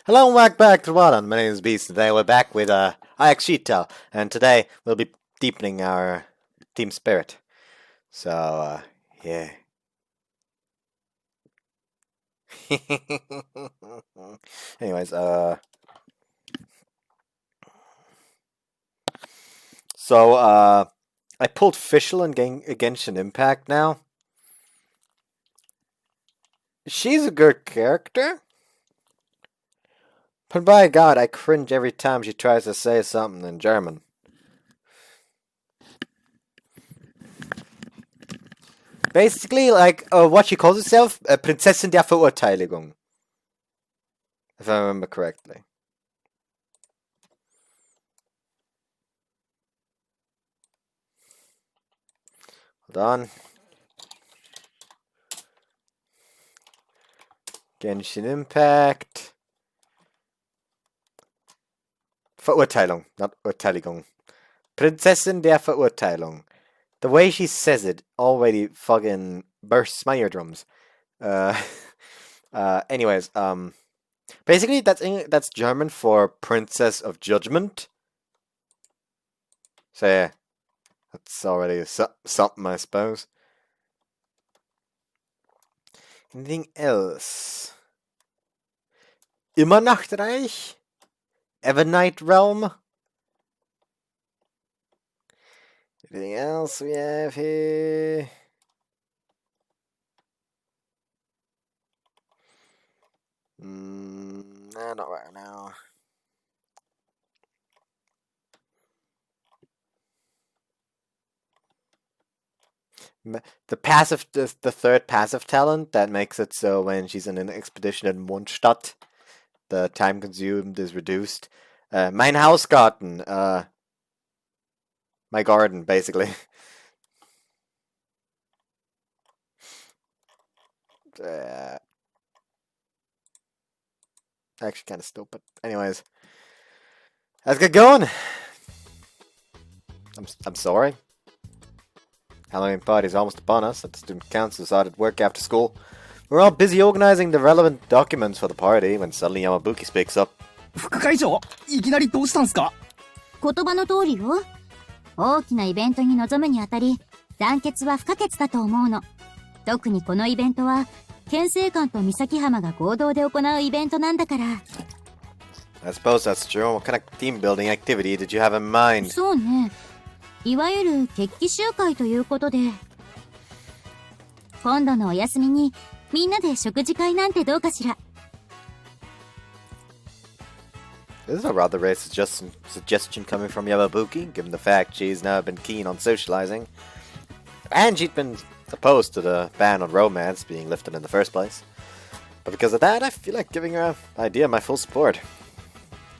Hello and welcome back to Wallen. My name is Beast, and today we're back with IxSHE, and today we'll be deepening our team spirit. So, yeah. Anyways, I pulled Fischl and Genshin Impact now. She's a good character. But by God, I cringe every time she tries to say something in German. Basically, like, what she calls herself, Prinzessin der Verurteilung. If I remember correctly. Hold on. Genshin Impact. Verurteilung, not Urteilung. Prinzessin der Verurteilung. The way she says it already fucking bursts my eardrums. Anyways, basically that's German for Princess of Judgment. So yeah, that's already something, I suppose. Anything else? Immer Nachtreich? Evernight Realm? Anything else we have here? Nah, not right now. The third passive talent that makes it so when she's in an expedition in Mondstadt, the time consumed is reduced. Mein Hausgarten, my garden, basically. Actually, kind of stupid. Anyways, let's get going. I'm sorry. Halloween party is almost upon us. At the student council decided work after school. We're all busy organizing the relevant documents for the party when suddenly Yamabuki speaks up. 副会長、いきなりどうしたんすか？言葉の通りよ。大きなイベントに臨むにあたり、団結は不可欠だと思うの。特にこのイベントは、県政官と三崎浜が合同で行うイベントなんだから。I suppose that's true. What kind of team building activity did you have in mind? そうね。いわゆる決起集会ということで。今度のお休みに、みんなで食事会なんてどうかしら。This is a rather rare suggestion coming from Yamabuki, given the fact she's now been keen on socializing. And she'd been opposed to the ban on romance being lifted in the first place. But because of that, I feel like giving her an idea my full support.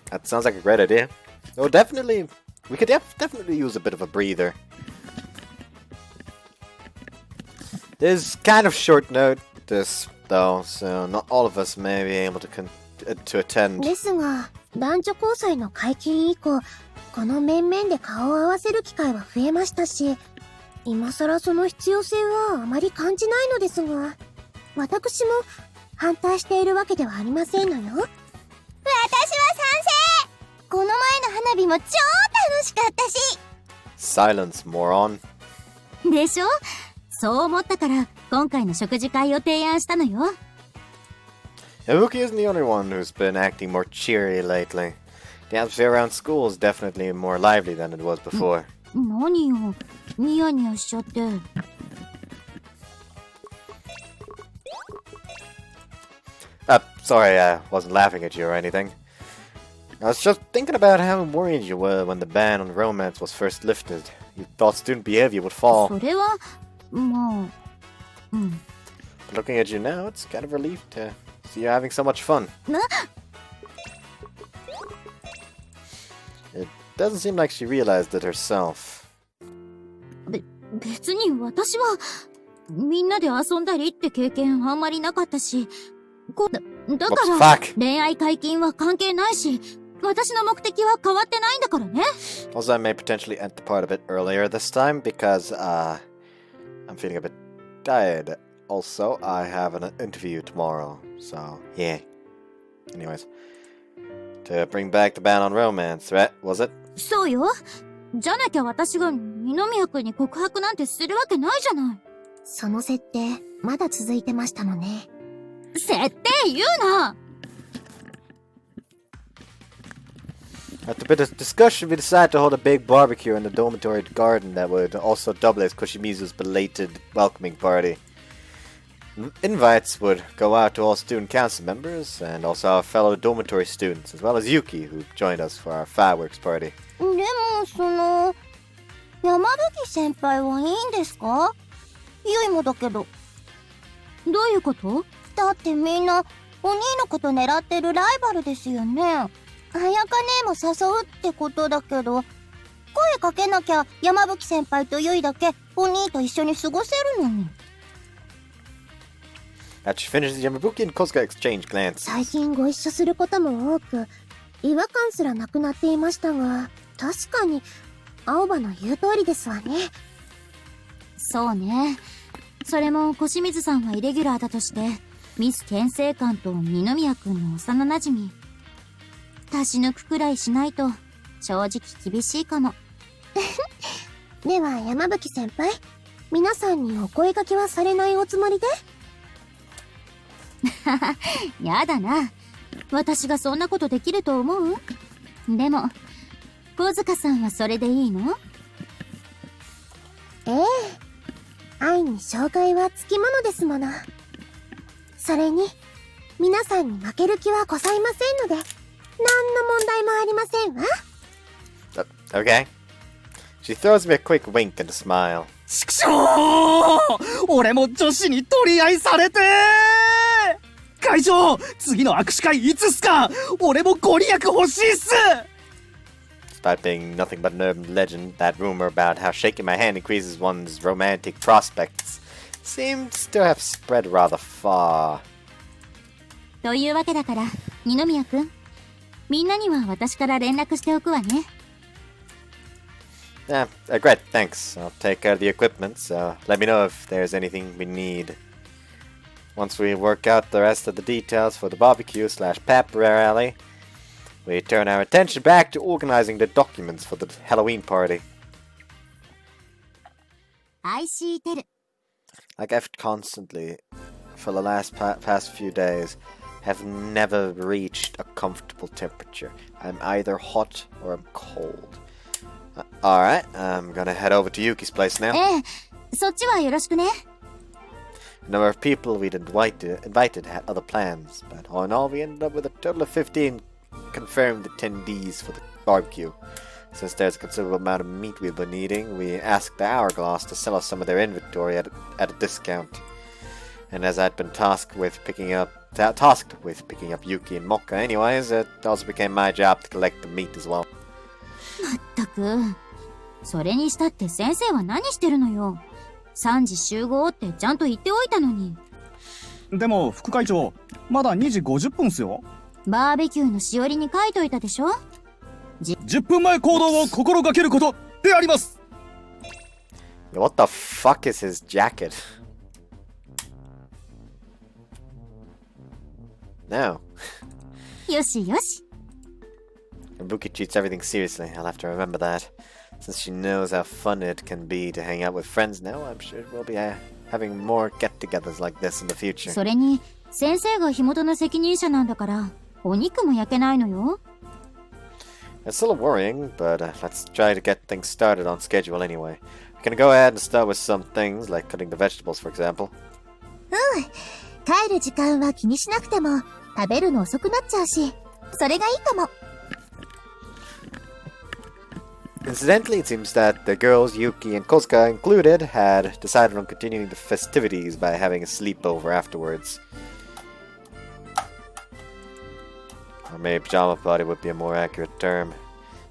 That sounds like a great idea. Oh, definitely, we could definitely use a bit of a breather. There's kind of short notice, though, so not all of us may be able to attend. ですが、男女交際の解禁以降、この面々で顔を合わせる機会は増えましたし、今更その必要性はあまり感じないのですが、私も反対しているわけではありませんのよ。私は賛成！この前の花火も超楽しかったし。Silence, moron. でしょ？そう思ったから、今回の食事会を提案したのよ。Yamabuki isn't the only one who's been acting more cheery lately. The atmosphere around school is definitely more lively than it was before. 何よ、ニヤニヤしちゃって。Sorry, I wasn't laughing at you or anything. I was just thinking about how worried you were when the ban on romance was first lifted. You thought student behavior would fall. それは、まあ、うん。Looking at you now, it's kind of a relief to see you having so much fun. It doesn't seem like she realized it herself. 別に私はみんなで遊んだりって経験あんまりなかったし、だから恋愛解禁は関係ないし、私の目的は変わってないんだからね。Also, I may potentially end the part a bit earlier this time because I'm feeling a bit tired. Also, I have an interview tomorrow, so yeah. Anyways, To bring back the ban on romance, right? Was it? そうよ。じゃなきゃ私が二宮君に告白なんてするわけないじゃない。その設定、まだ続いてましたのね。設定言うな。 After a bit of discussion, we decided to hold a big barbecue in the dormitory garden that would also double as Kushimizu's belated welcoming party. Invites would go out to all student council members and also our fellow dormitory students, as well as Yuki, who joined us for our fireworks party. でも、山吹先輩はいいんですか？ゆいもだけど。どういうこと？だってみんな、お兄のこと狙ってるライバルですよね。彩香姉も誘うってことだけど、声かけなきゃ山吹先輩とゆいだけお兄と一緒に過ごせるのに。After she finishes, Yamabuki and Kosuka exchange glances. 最近ご一緒することも多く、違和感すらなくなっていましたが、確かに青葉の言う通りですわね。そうね。それも小清水さんはイレギュラーだとして、ミス牽制官と二宮君の幼馴染。足し抜くくらいしないと正直厳しいかも。では山吹先輩、皆さんにお声掛けはされないおつもりで？やだな。私がそんなことできると思う？でも小塚さんはそれでいいの？ええ、愛に障害はつきものですもの。それに皆さんに負ける気はございませんので、何の問題もありませんわ。Okay. She throws me a quick wink and a smile. ちくしょう！俺も女子に取り合いされてー！会長、次の握手会いつっすか？俺もご利益欲しいっす！ Despite being nothing but an urban legend, that rumor about how shaking my hand increases one's romantic prospects seems to have spread rather far. というわけだから、二宮君、みんなには私から連絡しておくわね。Great, thanks. I'll take care of the equipment, so let me know if there's anything we need. Once we work out the rest of the details for the barbecue/pep rally, we turn our attention back to organizing the documents for the Halloween party. IxSHE. Like I've constantly, for the past few days, have never reached a comfortable temperature. I'm either hot or I'm cold. Alright, I'm gonna head over to Yuki's place now. ええ、そっちはよろしくね。A number of people we'd invited had other plans, but all in all, we ended up with a total of 15 confirmed attendees for the barbecue. Since there's a considerable amount of meat we've been eating, we asked the Hourglass to sell us some of their inventory at a discount. And as I'd been tasked with picking up Yuki and Mokka anyways, it also became my job to collect the meat as well. まったく、それにしたって先生は何してるのよ。3時集合ってちゃんと言っておいたのに。でも副会長、まだ2時50分っすよ。バーベキューのしおりに書いといたでしょ。10分前行動を心がけることであります。 What the fuck is his jacket? No. よしよし。Ibuki treats everything seriously. I'll have to remember that. Since she knows how fun it can be to hang out with friends now, I'm sure we'll be having more get-togethers like this in the future. それに、先生が火元の責任者なんだから、お肉も焼けないのよ。It's still worrying, but let's try to get things started on schedule anyway. We can go ahead and start with some things, like cutting the vegetables, for example. 帰る時間は気にしなくても、食べるの遅くなっちゃうし、それがいいかも。Incidentally, it seems that the girls, Yuki and Kosuka included, had decided on continuing the festivities by having a sleepover afterwards. Or maybe pajama party would be a more accurate term.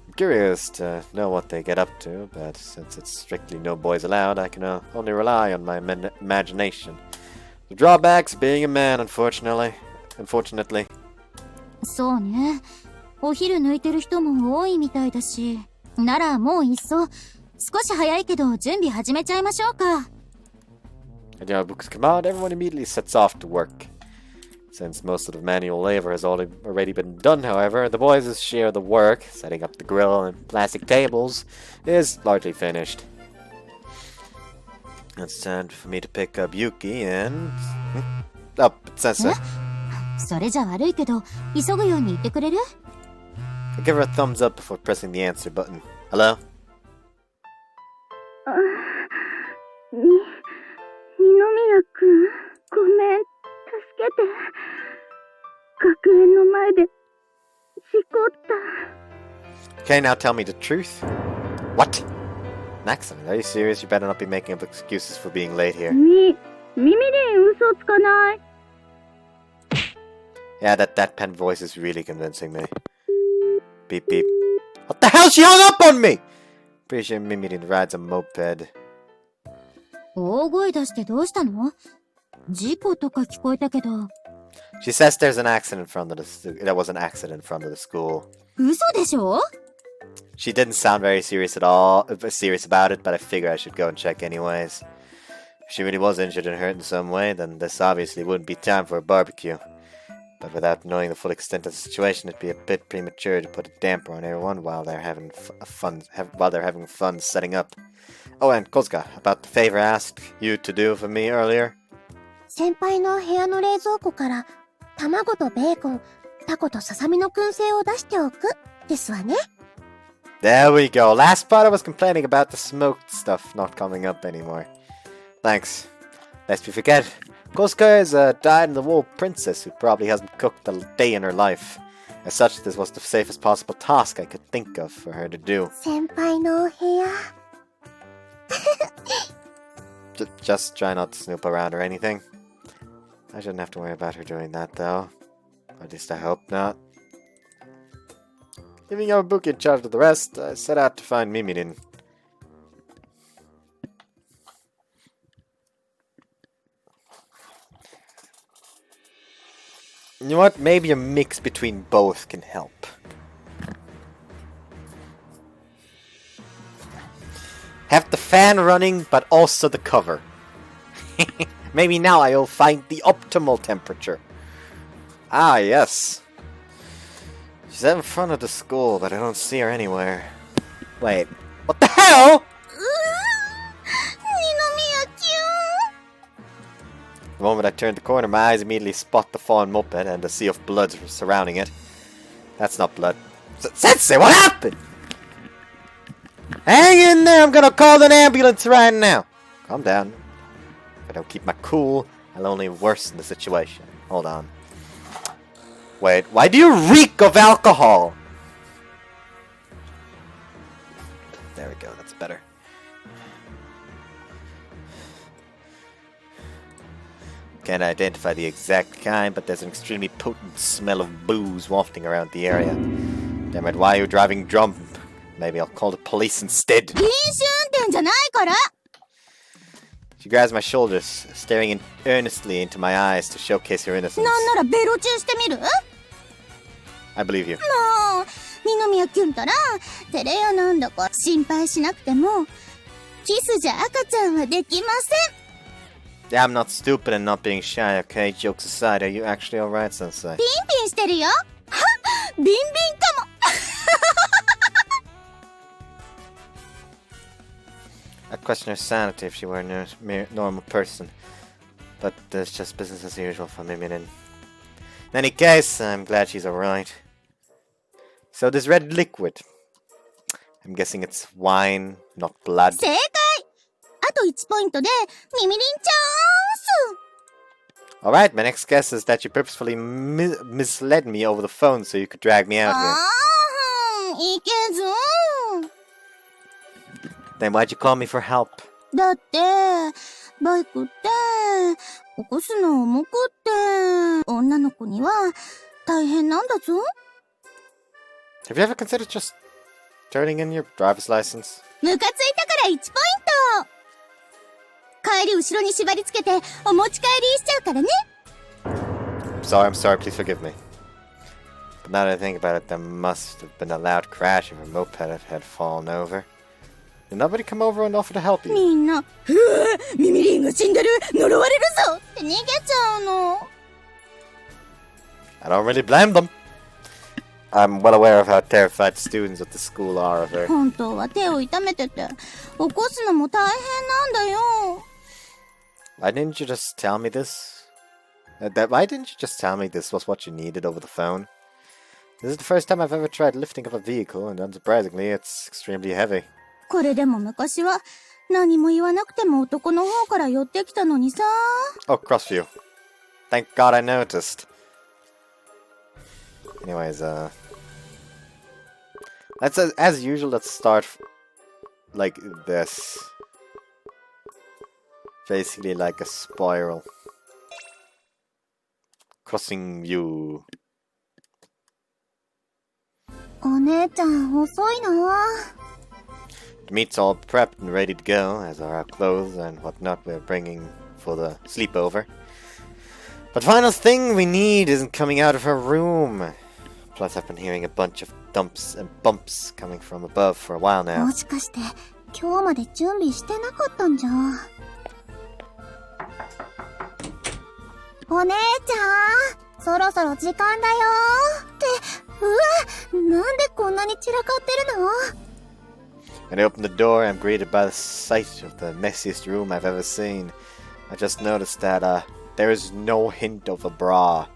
I'm curious to know what they get up to, but since it's strictly no boys allowed, I can only rely on my imagination. The drawbacks of being a man, unfortunately. そうね。お昼抜いてる人も多いみたいだし。ならもういっそ、少し早いけど準備始めちゃいましょうか。And books come out, everyone immediately sets off to work. Since most of the manual labor has already been done, however, the boys' share of the work, setting up the grill and plastic tables, is largely finished. It's time for me to pick up Yuki and... Oh, Sensei. それじゃ悪いけど、急ぐように言ってくれる？ I'll give her a thumbs up before pressing the answer button. Hello? 二宮くん、ごめん、助けて。学園の前で、事故った。 Okay, now tell me the truth. What? An accident? Are you serious? You better not be making up excuses for being late here. ミミリン嘘つかない。 Yeah, that pen voice is really convincing me. Beep beep. What the hell? She hung up on me! Pretty sure Mimirin rides a moped. 大声出してどうしたの？事故とか聞こえたけど。 She says there's an accident in front of there was an accident in front of the school. 嘘でしょ？ She didn't sound very serious about it, but I figure I should go and check anyways. If she really was injured and hurt in some way, then this obviously wouldn't be time for a barbecue. But without knowing the full extent of the situation, it'd be a bit premature to put a damper on everyone while they're having fun setting up. Oh, and Kozka, about the favor I asked you to do for me earlier. 先輩の部屋の冷蔵庫から卵とベーコン、タコとささみの燻製を出しておくですわね。 There we go. Last part I was complaining about the smoked stuff not coming up anymore. Thanks. Lest we forget, Kozka is a dyed-in-the-wool princess who probably hasn't cooked a day in her life. As such, this was the safest possible task I could think of for her to do. 先輩のお部屋。Just try not to snoop around or anything. I shouldn't have to worry about her doing that, though. At least I hope not. Leaving Yamabuki in charge of the rest, I set out to find Mimirin. You know what? Maybe a mix between both can help. Have the fan running, but also the cover. Maybe now I'll find the optimal temperature. Ah, yes. She's out in front of the school, but I don't see her anywhere. Wait, what the hell?The moment I turn the corner, my eyes immediately spot the fallen moped and a sea of blood surrounding it. That's not blood. Sensei, what happened? Hang in there, I'm gonna call an ambulance right now. Calm down. If I don't keep my cool, I'll only worsen the situation. Hold on. Wait, why do you reek of alcohol? There we go, that's better. Can't identify the exact kind, but there's an extremely potent smell of booze wafting around the area. Damn it, why are you driving drunk? Maybe I'll call the police instead. She grabs my shoulders, staring earnestly into my eyes to showcase her innocence. I believe you. Yeah, I'm not stupid and not being shy, okay? Jokes aside, are you actually alright, Sensei? I'd question her sanity if she were a mere normal person. But it's just business as usual for Mimirin. In any case, I'm glad she's alright. So this red liquid. I'm guessing it's wine, not blood. Alright, my next guess is that you purposefully misled me over the phone so you could drag me out here. Then why'd you call me for help? Have you ever considered just turning in your driver's license? I'm sorry, please forgive me. But now that I think about it, there must have been a loud crash if a moped had fallen over. Did nobody come over and offer to help you? I don't really blame them. I'm well aware of how terrified students at the school are of her. 本当は手を痛めてて、起こすのも大変なんだよ。Why didn't you just tell me this? Why didn't you just tell me this was what you needed over the phone? This is the first time I've ever tried lifting up a vehicle, and unsurprisingly, it's extremely heavy. これでも昔は何も言わなくても男の方から寄ってきたのにさ。Oh, crossview. Thank God I noticed. Anyways, let's as usual. Let's start like this. Basically, like a spiral. Crossing view. お姉ちゃん遅いな。 The meat's all prepped and ready to go, as are our clothes and whatnot we're bringing for the sleepover. But the final thing we need isn't coming out of her room. Plus, I've been hearing a bunch of thumps and bumps coming from above for a while now. もしかして今日まで準備してなかったんじゃ。お姉ちゃん、そろそろ時間だよって、うわ、なんでこんなに散らかってるのWhen I open the door, I'm greeted by the sight of the messiest room I've ever seen. I just noticed that, there is no hint of a bra.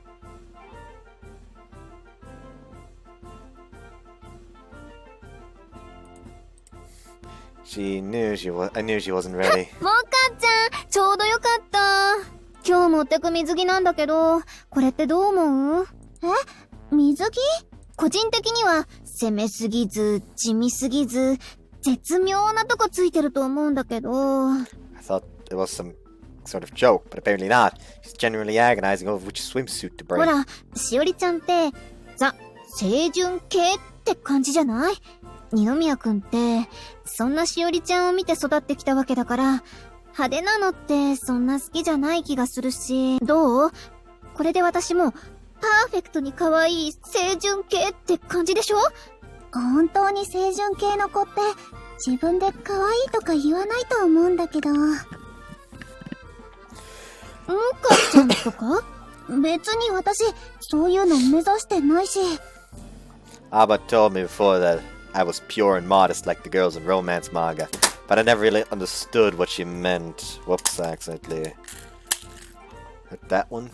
I knew she wasn't ready. もかちゃん、ちょうどよかった。今日持ってく水着なんだけど、これってどう思う？水着？個人的には、攻めすぎず、地味すぎず、絶妙なとこついてると思うんだけど。I thought it was some sort of joke, but apparently not. She's genuinely agonizing over which swimsuit to bring. ほら、しおりちゃんって、清純系って感じじゃない？二宮くんって、そんなしおりちゃんを見て育ってきたわけだから、派手なのってそんな好きじゃない気がするし、どう？これで私も、パーフェクトに可愛い清純系って感じでしょ？本当に清純系の子って、自分で可愛いとか言わないと思うんだけど。もかちゃんとか？別に私、そういうの目指してないし。Abba told me before that I was pure and modest like the girls in romance manga, but I never really understood what she meant. Whoops, I accidentally hit that one.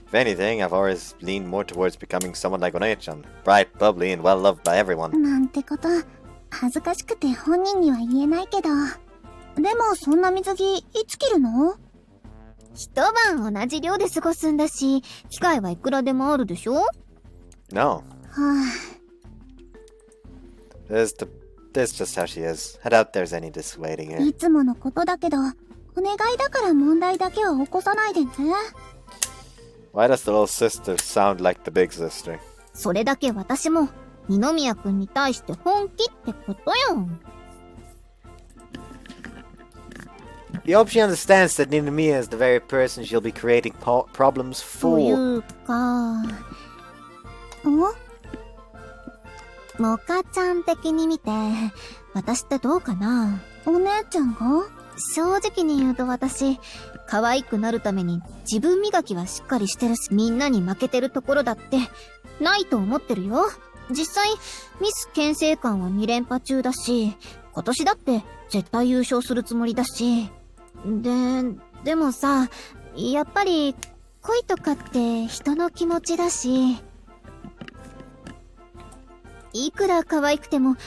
If anything, I've always leaned more towards becoming someone like Oneichan, bright, bubbly, and well-loved by everyone. なんてこと、恥ずかしくて本人には言えないけど。でもそんな水着、いつ着るの？一晩同じ寮で過ごすんだし、機会はいくらでもあるでしょ？ No. はぁ。There's just how she is. I doubt there's any dissuading her. いつものことだけど、お願いだから問題だけは起こさないでね。Why does the little sister sound like the big sister? それだけ私も、二宮くんに対して本気ってことよ。You hope she understands that Ninomiya is the very person she'll be creating problems とい for. うか、モカちゃん的に見て、私ってどうかな？お姉ちゃんが？正直に言うと私、可愛くなるために自分磨きはしっかりしてるし、みんなに負けてるところだって、ないと思ってるよ。実際、ミス県政官は2連覇中だし、今年だって絶対優勝するつもりだし。でもさ、やっぱり、恋とかって人の気持ちだし、いくら可愛くても、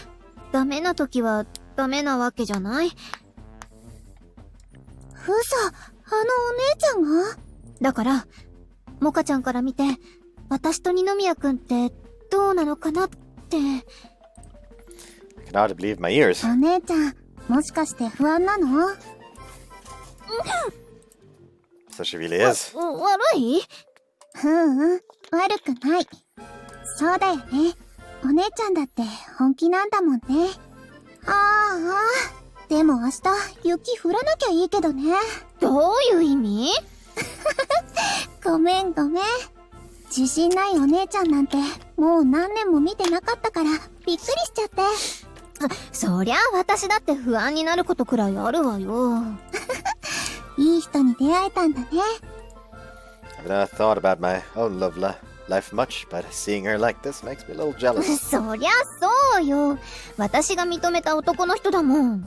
ダメな時はダメなわけじゃない？嘘、お姉ちゃんが？だから、モカちゃんから見て、私と二宮くんってどうなのかなって。I can hardly believe my ears. お姉ちゃん、もしかして不安なのSo she really is. 悪い？悪くない。そうだよね。お姉ちゃんだって本気なんだもんね。ああ、でも明日雪降らなきゃいいけどね。どういう意味？ごめん。自信ないお姉ちゃんなんてもう何年も見てなかったからびっくりしちゃって。そりゃ私だって不安になることくらいあるわよ。いい人に出会えたんだね。I've never thought about my own love life much, but seeing her like this makes me a little jealous. そりゃそうよ。私が認めた男の人だもん。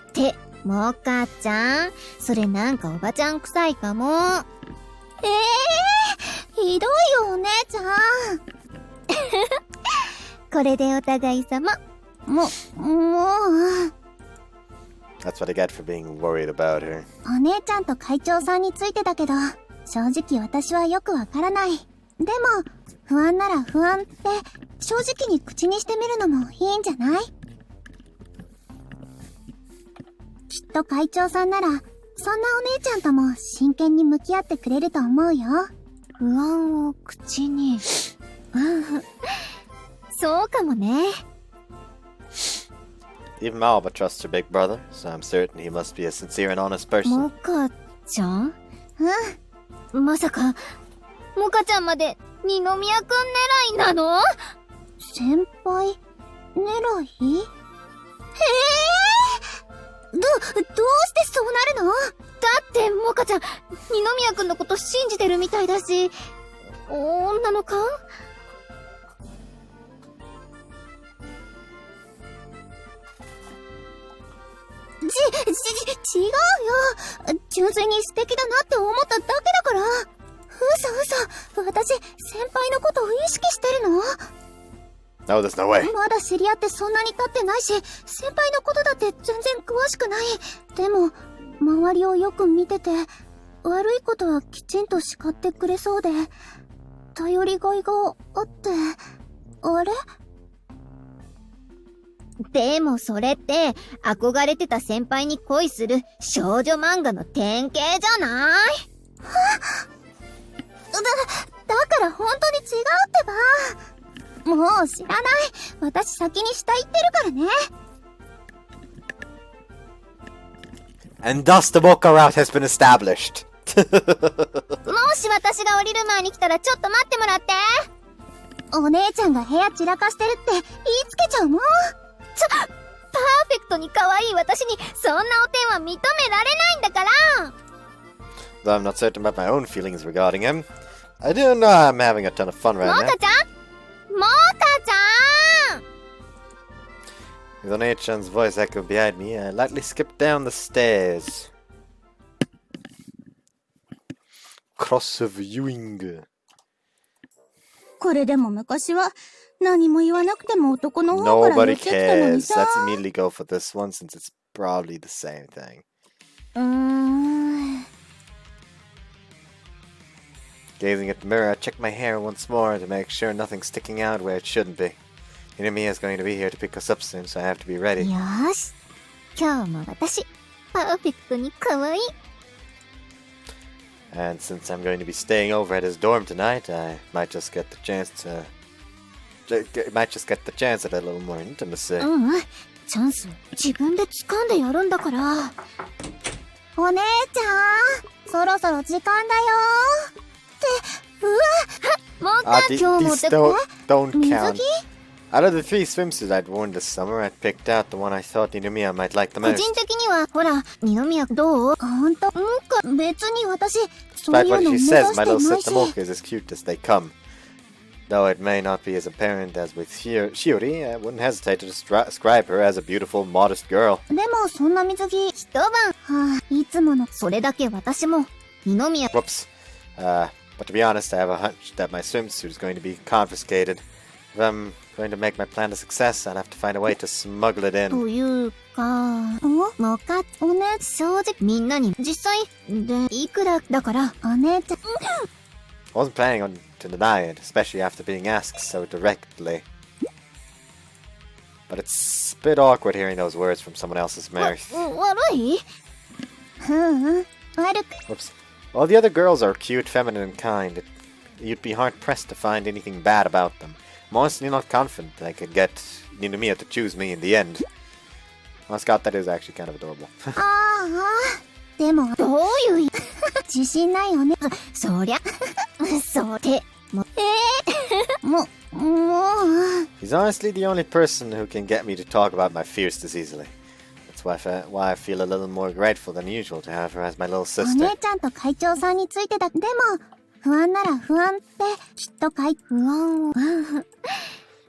ってモカちゃん、それなんかおばちゃん臭いかも。ひどいよお姉ちゃん。これでお互い様。もう。That's what I get for being worried about her. お姉ちゃんと会長さんについてだけど、正直私はよくわからない。でも、不安なら不安って、正直に口にしてみるのもいいんじゃない？きっと会長さんなら、そんなお姉ちゃんとも真剣に向き合ってくれると思うよ。不安を口に。そうかもね。Even Alba trusts her big brother, so I'm certain he must be a sincere and honest person. モカちゃん？まさか、モカちゃんまで二宮くん狙いなの？先輩、狙い？どうしてそうなるの？だってモカちゃん、二宮くんのこと信じてるみたいだし、女の子？違うよ。純粋に素敵だなって思っただけだから。嘘。私、先輩のことを意識してるの？ No, there's no way. まだ知り合ってそんなに経ってないし、先輩のことだって全然詳しくない。でも、周りをよく見てて、悪いことはきちんと叱ってくれそうで、頼りがいがあって、あれ？でもそれって、憧れてた先輩に恋する少女漫画の典型じゃない？だから本当に違うってば。もう知らない。私先に下行ってるからね。And thus the Mocha route has been established. もし私が降りる前に来たらちょっと待ってもらって。お姉ちゃんが部屋散らかしてるって言いつけちゃうもん。パーフェクトに可愛い私にそんなお点は認められないんだから。Though I'm not certain about my own feelings regarding him, I do know I'm having a ton of fun right モ now. カちゃん With Onei-chan's voice echoing behind me, I lightly skipped down the stairs. Cross viewing. これでも昔は何も言わなくても男の方から言 Nobody ってきたのに cares. さ。 Let's immediately go for this one since it's probably the same thing. Gazing at the mirror, I check my hair once more to make sure nothing's sticking out where it shouldn't be. Inamiya is going to be here to pick us up soon, so I have to be ready. よーし。今日も私、パーフェクトに可愛い。And since I'm going to be staying over at his dorm tonight, I might just get the chance at a little more intimacy. チャンス自分で掴んでやるんだから。お姉ちゃん、そろそろ時間だよ。って、もうか今日持ってく don't 水 count. 着 Out of the 3 swimsuits I'd worn this summer, I picked out the one I thought Inamiya might like the 個 most. 人的には、ほら、二宮どう？ほんと、別に私、そう Despite いう what の目 she 指 says, し my て little ない sister し。 Mocha is as cute as they come. Though it may not be as apparent as with Shiori, I wouldn't hesitate to describe her as a beautiful, modest girl. でも、そんな水着、一晩。いつもの、それだけ私も、二宮。 Whoops. But to be honest, I have a hunch that my swimsuit is going to be confiscated. If I'm going to make my plan a success, I'll have to find a way to smuggle it in. というか、もか、お姉、正直、みんなに、実際、で、いくらだから、お姉ちゃん、I wasn't planning on to deny it, especially after being asked so directly. But it's a bit awkward hearing those words from someone else's mouth. 悪い？悪く。 Whoops. While the other girls are cute, feminine, and kind, you'd be hard-pressed to find anything bad about them. I'm honestly not confident that I could get Ninomiya to choose me in the end. Well, Scott, that is actually kind of adorable. でも、どういう自信ないよね。そりゃ、そうで、もう。 He's honestly the only person who can get me to talk about my fears this easily. It's That's why I feel a little more grateful than usual to have her as my little お sister. 姉ちゃんと会長さんについてだ。でも、不安なら不安って、きっと不安を。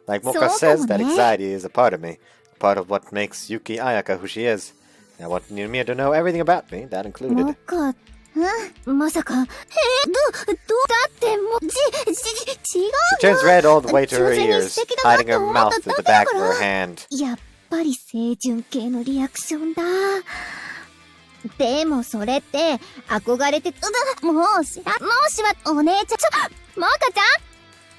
Like Mocha says, that anxiety is a part of me. A part of what makes Yuki Ayaka who she is. I want Ninomiya to know everything about me, that included. モカ、まさか、だってもう、違う。She turns red all the way to her ears, hiding her mouth with the back of her hand. やっぱり清純系のリアクションだ。でもそれって、憧れて、もうしは、お姉ちゃん、モカちゃん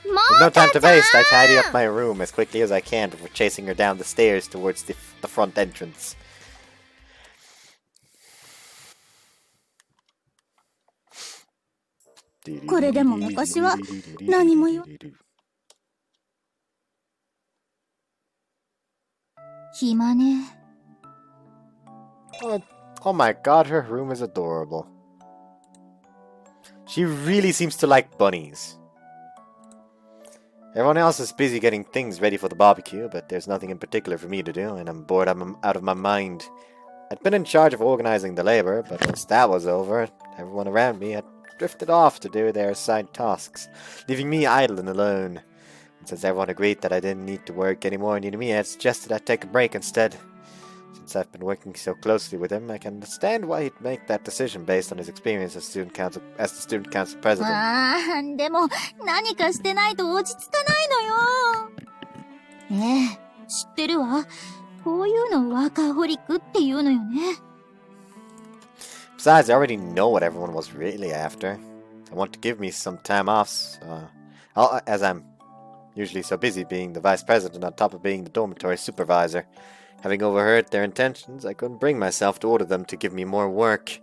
With no time to waste, I tidy up my room as quickly as I can before chasing her down the stairs towards the front entrance. これでも昔は何もよ。暇ね。Oh my god, her room is adorable. She really seems to like bunnies. Everyone else is busy getting things ready for the barbecue, but there's nothing in particular for me to do, and I'm bored out of my mind. I'd been in charge of organizing the labor, but once that was over, everyone around me had drifted off to do their assigned tasks, leaving me idle and alone. And since everyone agreed that I didn't need to work anymore, Ninomiya had suggested I take a break instead. Since I've been working so closely with him, I can understand why he'd make that decision based on his experience as the student council president. でも何かしてないと落ち着かないのよ。知ってるわ。こういうのワーカーホリックっていうのよね。Besides, I already know what everyone was really after. I want to give me some time off, as I'm usually so busy being the vice president on top of being the dormitory supervisor. Having overheard their intentions, I couldn't bring myself to order them to give me more work.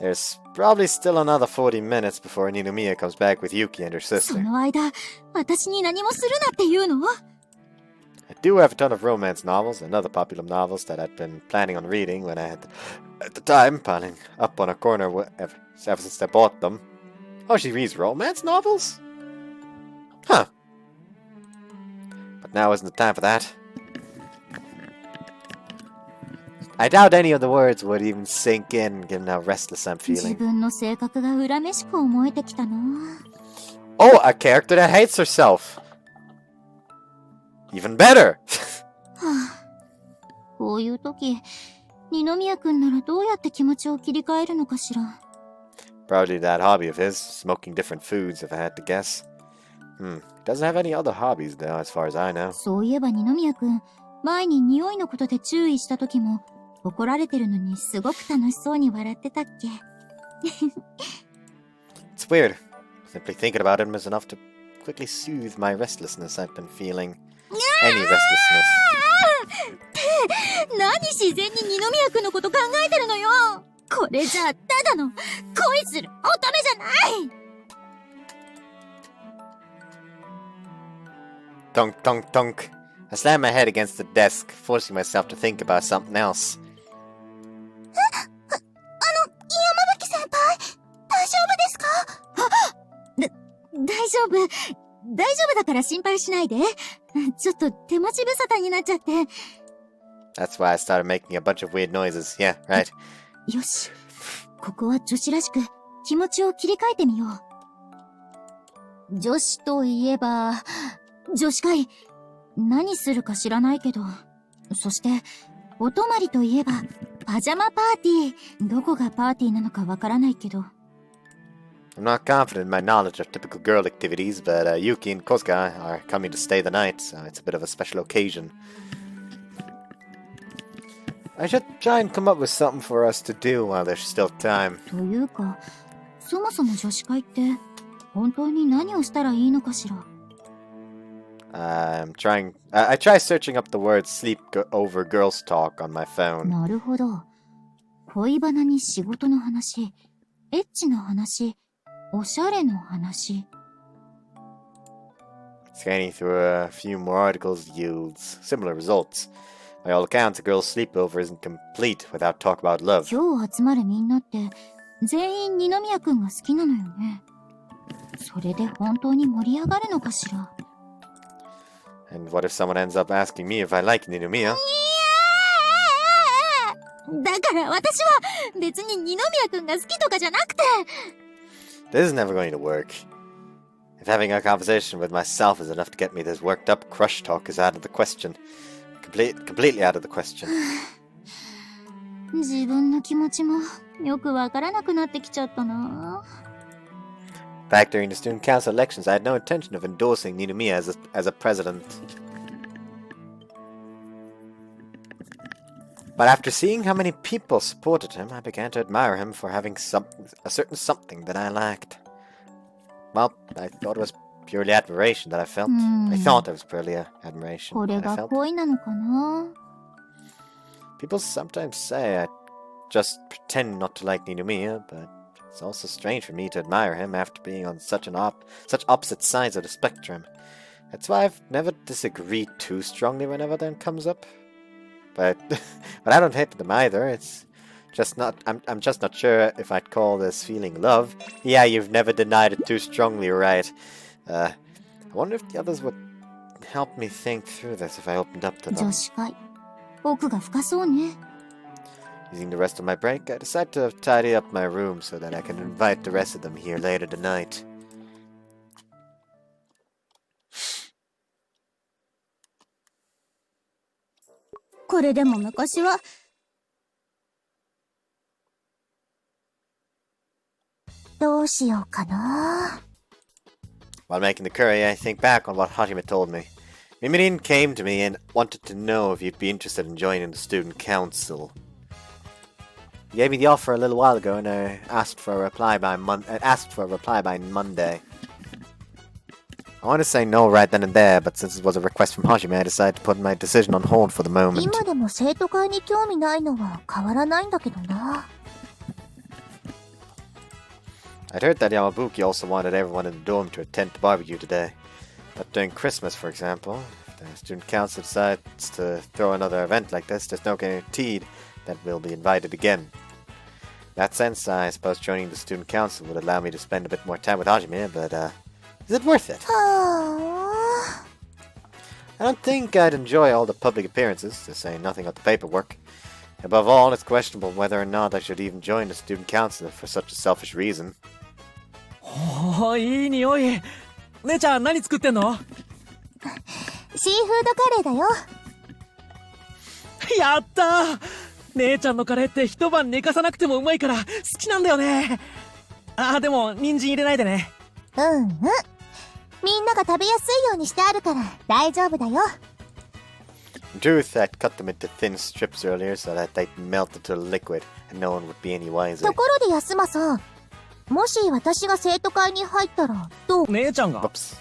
There's probably still another 40 minutes before Ninomiya comes back with Yuki and her sister. その間、私に何もするなっていうの？ I do have a ton of romance novels and other popular novels that I'd been planning on reading when I had, at the time, piling up on a corner ever since I bought them. Oh, she reads romance novels? Huh. But now isn't the time for that. I doubt any of the words would even sink in, given how restless I'm 自 feeling. 分の性格が恨めしく思えてきたの。Oh, a character that hates herself! Even better! こういう時、二宮くんならどうやって気持ちを切り替えるのかしら。Probably that hobby of his, smoking different foods if I had to guess. He doesn't have any other hobbies though, as far as I know. そういえば二宮くん、前に匂いのことで注意した時も、怒られてるのにすごく楽しそうに笑ってたっけ。It's weird. Simply thinking about him is enough to quickly soothe my restlessness I've been feeling. Any restlessness. 何自然に二宮くんのこと考えてるのよ。これじゃあただの恋する乙女じゃない。Tonk, tonk, tonk. I slammed my head against the desk, forcing myself to think about something else. 山吹先輩、大丈夫ですか？大丈夫だから心配しないで。ちょっと手持ち無沙汰になっちゃって。That's why I started making a bunch of weird noises. Yeah, right. よし。ここは女子らしく気持ちを切り替えてみよう。女子といえば、女子会。何するか知らないけど。そして、お泊まりといえば、パジャマパーティー。どこがパーティーなのかわからないけど。I'm not confident in my knowledge of typical girl activities, but Yuki and Kosuka are coming to stay the night, so it's a bit of a special occasion. I should try and come up with something for us to do while there's still time. というか、そもそも女子会って、本当に何をしたらいいのかしら。I try searching up the word sleep-over girls talk on my phone. なるほど。恋バナに仕事の話、エッチな話、おしゃれの話。Scanning through a few more articles yields similar results. By all accounts, a girl's sleepover isn't complete without talk about love. 今日集まるみんなって、全員二宮くんが好きなのよね。それで本当に盛り上がるのかしら。And what if someone ends up asking me if I like Ninomiya? だから私は別に二宮くんが好きとかじゃなくて。This is never going to work. If having a conversation with myself is enough to get me this worked up, crush talk is out of the question. Completely out of the question. 自分の気持ちもよくわからなくなってきちゃったな。Back during the student council elections, I had no intention of endorsing Ninomiya as a president. But after seeing how many people supported him, I began to admire him for having a certain something that I lacked. Well, I thought it was purely admiration that I felt. I thought it was purely admiration これ that I が felt. 恋なのかな。People sometimes say I just pretend not to like Ninomiya, but it's also strange for me to admire him after being on such opposite sides of the spectrum. That's why I've never disagreed too strongly whenever that comes up. But I don't hate them either. It's just not. I'm just not sure if I'd call this feeling love. Yeah, you've never denied it too strongly, right? I wonder if the others would help me think through this if I opened up to them. 女子会、奥が深そうね。Using the rest of my break, I decide to tidy up my room so that I can invite the rest of them here later tonight. これでも昔は。どうしようかな。While making the curry, I think back on what Hajime told me. Mimirin came to me and wanted to know if you'd be interested in joining the student council. He gave me the offer a little while ago, and I asked for a reply by Monday. I wanted to say no right then and there, but since it was a request from Hajime, I decided to put my decision on hold for the moment. 今でも生徒会に興味ないのは変わらないんだけどな。I'd heard that Yamabuki also wanted everyone in the dorm to attend the barbecue today. But during Christmas, for example, if the student council decides to throw another event like this, there's no guarantee that we'll be invited again. In that sense, I suppose joining the student council would allow me to spend a bit more time with Hajime, but is it worth it? はあ。 I don't think I'd enjoy all the public appearances, to say nothing of the paperwork. Above all, it's questionable whether or not I should even join the student council for such a selfish reason. おー、いい匂い。姉ちゃん何作ってんの？シーフードカレーだよ。やったー。姉ちゃんのカレーって一晩寝かさなくてもうまいから好きなんだよね。あー、でも人参入れないでね。うんうん。みんなが食べやすいようにしてあるから大丈夫だよ。In truth, I'd cut them into thin strips earlier so that they'd melt into a liquid, and no one would be any wiser. ところで安間さん、もし私が生徒会に入ったらどう？姉ちゃんが Oops.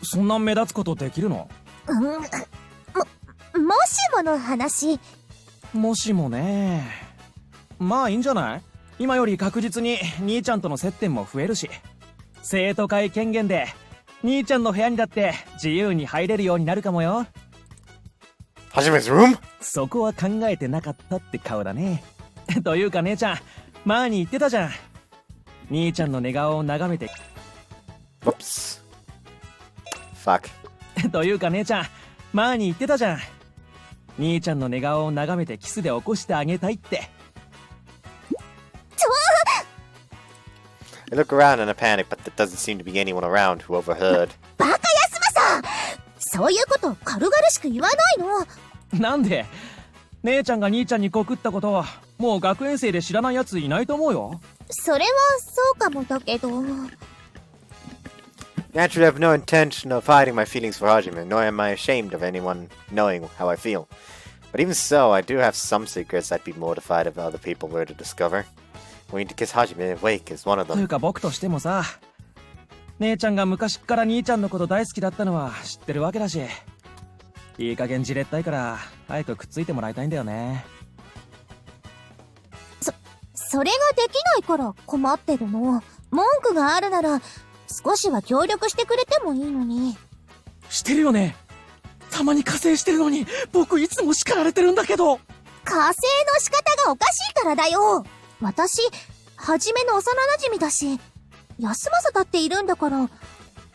そんな目立つことできるの？もしもの話。もしもね。まあいいんじゃない？今より確実に兄ちゃんとの接点も増えるし、生徒会権限で兄ちゃんの部屋にだって自由に入れるようになるかもよ。Hajime's room? そこは考えてなかったって顔だね。というか姉ちゃん、前に言ってたじゃん。兄ちゃんの寝顔を眺めて。Whoops. Fuck. というか姉ちゃん、前に言ってたじゃん。兄ちゃんの寝顔を眺めてキスで起こしてあげたいって。I look around in a panic, but there doesn't seem to be anyone around who overheard. バカ安間さん、そういうこと軽々しく言わないの。なんで？姉ちゃんが兄ちゃんに告ったことはもう学園生で知らないやついないと思うよ。それはそうかもだけど。 Naturally, I have no intention of hiding my feelings for Hajime, nor am I ashamed of anyone knowing how I feel. But even so, I do have some secrets I'd be mortified if other people were to discover. Going to kiss Hajime awake is one of という them. か僕としてもさ、姉ちゃんが昔っから兄ちゃんのこと大好きだったのは知ってるわけだし、いい加減じれったいから早くくっついてもらいたいんだよね。それができないから困ってるの。文句があるなら少しは協力してくれてもいいのに。してるよね。たまに加勢してるのに僕いつも叱られてるんだけど。加勢の仕方がおかしいからだよ。私、はじめの幼馴染だし、安政だっているんだから、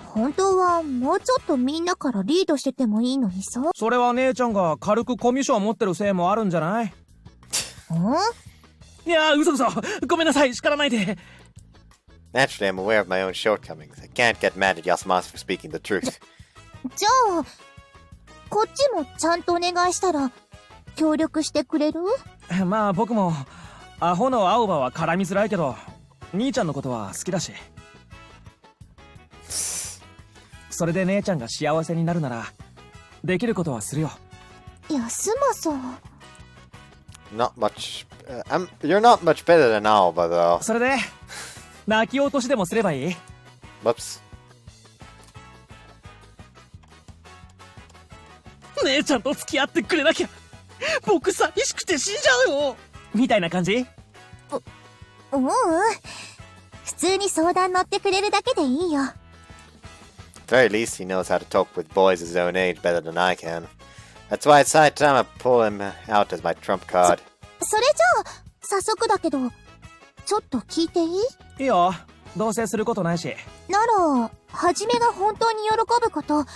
本当はもうちょっとみんなからリードしててもいいのにさ。それは姉ちゃんが軽くコミュ障持ってるせいもあるんじゃない？ん？いや、嘘。ごめんなさい、叱らないで。Naturally, I'm aware of my own shortcomings. I can't get mad at Yasumasu for speaking the truth. じゃあ、こっちもちゃんとお願いしたら、協力してくれる？まあ僕も、アホの青葉は絡みづらいけど、兄ちゃんのことは好きだし。それで姉ちゃんが幸せになるなら、できることはするよ。安政。Not much. You're not much better than Alba, though. それで、泣き落としでもすればいい？ Whoops. 姉ちゃんと付き合ってくれなきゃ、僕寂しくて死んじゃうよみたいな感じ？普通に相談乗ってくれるだけでいいよ。At the very least, he knows how to talk with boys his own age better than I can. That's why it's high time I pull him out as my trump card. それじゃあ、早速だけど、ちょっと聞いていい？いいよ。どうせすることないし。なら、はじめが本当に喜ぶこと、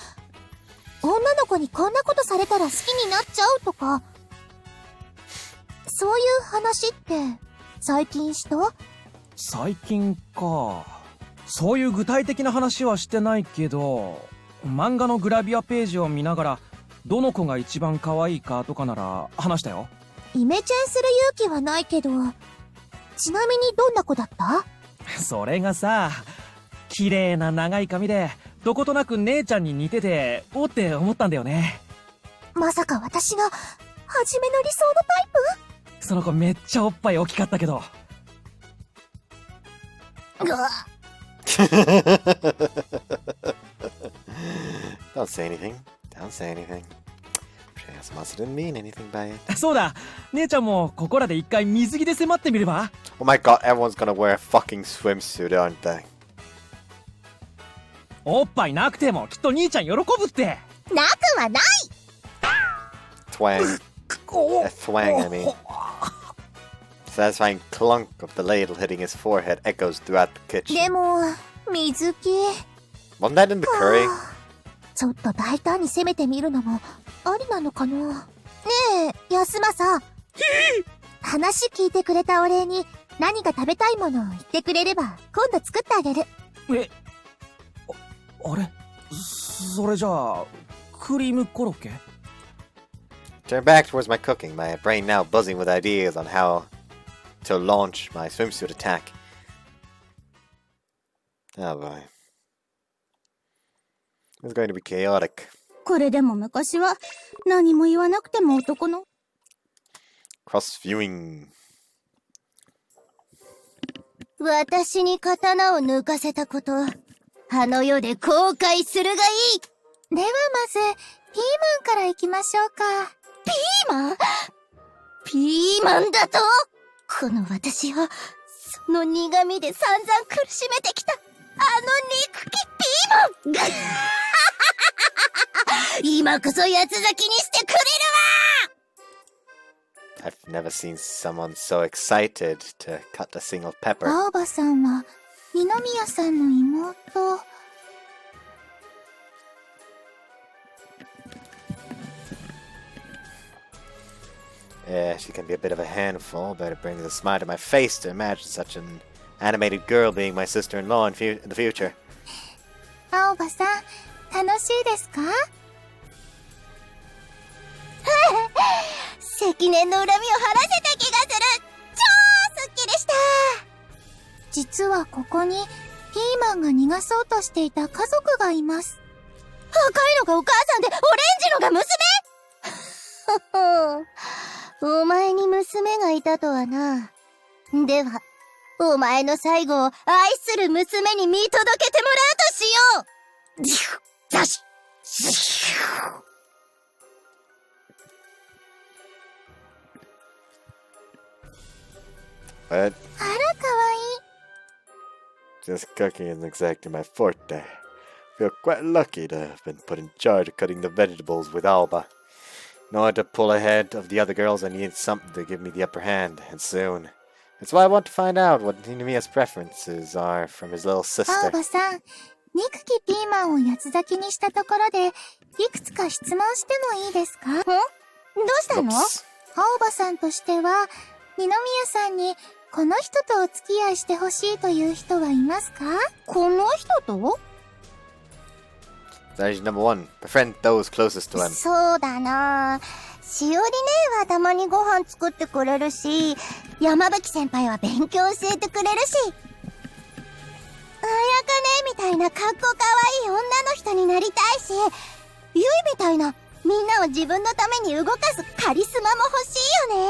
女の子にこんなことされたら好きになっちゃうとか、そういう話って、最近した？最近か。そういう具体的な話はしてないけど、漫画のグラビアページを見ながら、どの子が一番可愛いかとかなら話したよ。イメチェンする勇気はないけど、ちなみにどんな子だった？それがさ、綺麗な長い髪で、どことなく姉ちゃんに似てて、おって思ったんだよね。まさか私が、はじめの理想のタイプ？その子めっちゃおっぱい大きかったけど。Don't say anything. Don't say anything. Yasumasu didn't mean anything by it. そうだ、姉ちゃんもここらで一回水着で迫ってみれば？ Oh my god, everyone's gonna wear a fucking swimsuit, aren't they? おっぱいなくてもきっと兄ちゃん喜ぶって。なくはない！ Twang. Thwang, I mean. Satisfying clunk of the ladle hitting his forehead echoes throughout the kitchen. でも、水着。Wasn't that in the curry? ちょっと大胆に攻めてみるのも、ありなのかな？ねえ、安政。話聞いてくれたお礼に、何が食べたいものを言ってくれれば、今度作ってあげる。え、あれ？それじゃあ、クリームコロッケ？ Turn back towards my cooking, my brain now buzzing with ideas on how to launch my swimsuit attack. Oh boy. It's going to be chaotic. これでも昔は、何も言わなくても男の。Cross-viewing. 私に刀を抜かせたこと、あの世で後悔するがいい。ではまず、ピーマンからいきましょうか。ピーマン？ピーマンだと？この私を、その苦味で散々苦しめてきた、あの憎きピーマン今こそ八つ咲きにしてくれるわ！ I've never seen someone so excited to cut a single pepper. 青葉さんは、二宮さんの妹。Yeah, she can be a bit of a handful, but it brings a smile to my face to imagine such an animated girl being my sister-in-law in the future. 青葉さん、楽しいですか？積年の恨みを晴らせた気がする！超スッキリした！実はここに、ピーマンが逃がそうとしていた家族がいます。赤いのがお母さんで、オレンジのが娘？お前に娘がいたとはな。では、お前の最後を愛する娘に見届けてもらうとしよう！よし！What? あら、かわいい。Just cooking isn't exactly my forte. I feel quite lucky to have been put in charge of cutting the vegetables with Alba. In order to pull ahead of the other girls, I needed something to give me the upper hand, and soon. That's why I want to find out what Ninomiya's preferences are from his little 青 sister. 葉さん、憎きピーマンを八つ咲きにしたところで、いくつか質問してもいいですか？どうしたの？ Oops. 青葉さんとしては、二宮さんにこの人とお付き合いしてほしいという人はいますか？この人と？ Strategy number 1. Befriend those closest to him. そうだな。しおり姉はたまにご飯作ってくれるし、山吹先輩は勉強教えてくれるし、あやかねみたいなかっこかわいい女の人になりたいし、ゆいみたいなみんなを自分のために動かすカリスマも欲しいよね。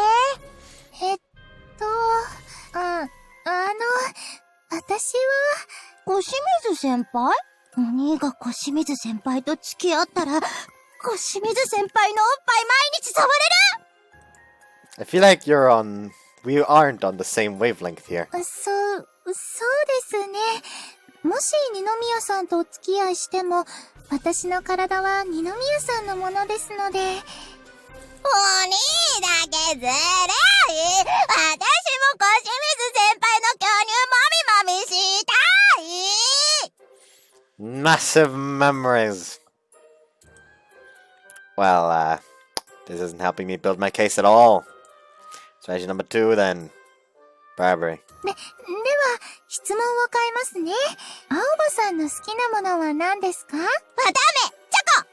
私は、小清水先輩？お兄が小清水先輩と付き合ったら、小清水先輩のおっぱい毎日触れる！ I feel like we aren't on the same wavelength here. そうですね。もし二宮さんとお付き合いしても、私の体は二宮さんのものですので。お兄だけずるい！私も小清水先輩の巨乳もみもみしたい！ Massive memories. Well, this isn't helping me build my case at all. Strategy number 2 then. Bribery. では、質問を変えますね。青葉さんの好きなものは何ですか？ダメ！チョコ！ケ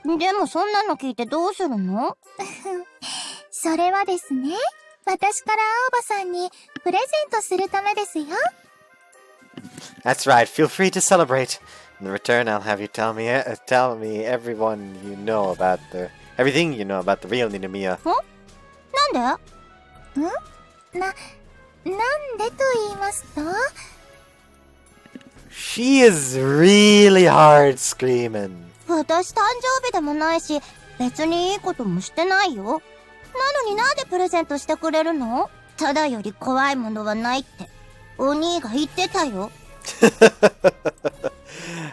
ーキ！でもそんなの聞いてどうするの？それはですね、私から青葉さんにプレゼントするためですよ。That's right. Feel free to celebrate. In return, I'll have you tell me everything you know about the real Ninomiya. なんで？なんでと言いますと？ She is really hard screaming. 私誕生日でもないし、別にいいこともしてないよ。なのになんでプレゼントしてくれるの？ただより怖いものはないって、お兄が言ってたよ。I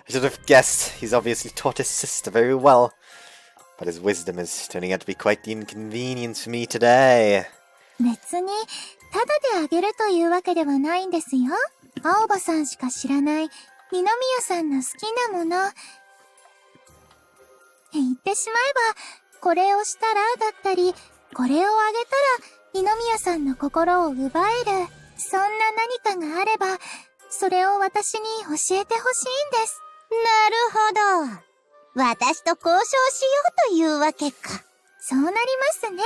should have guessed. He's obviously taught his sister very well. But his wisdom is turning out to be quite the inconvenience for me today. 別に、ただであげるというわけではないんですよ。青葉さんしか知らない、二宮さんの好きなもの。言ってしまえば、これをしたらだったり、これをあげたら、二宮さんの心を奪える。そんな何かがあれば、それを私に教えてほしいんです。なるほど。私と交渉しようというわけか。そうなりますね。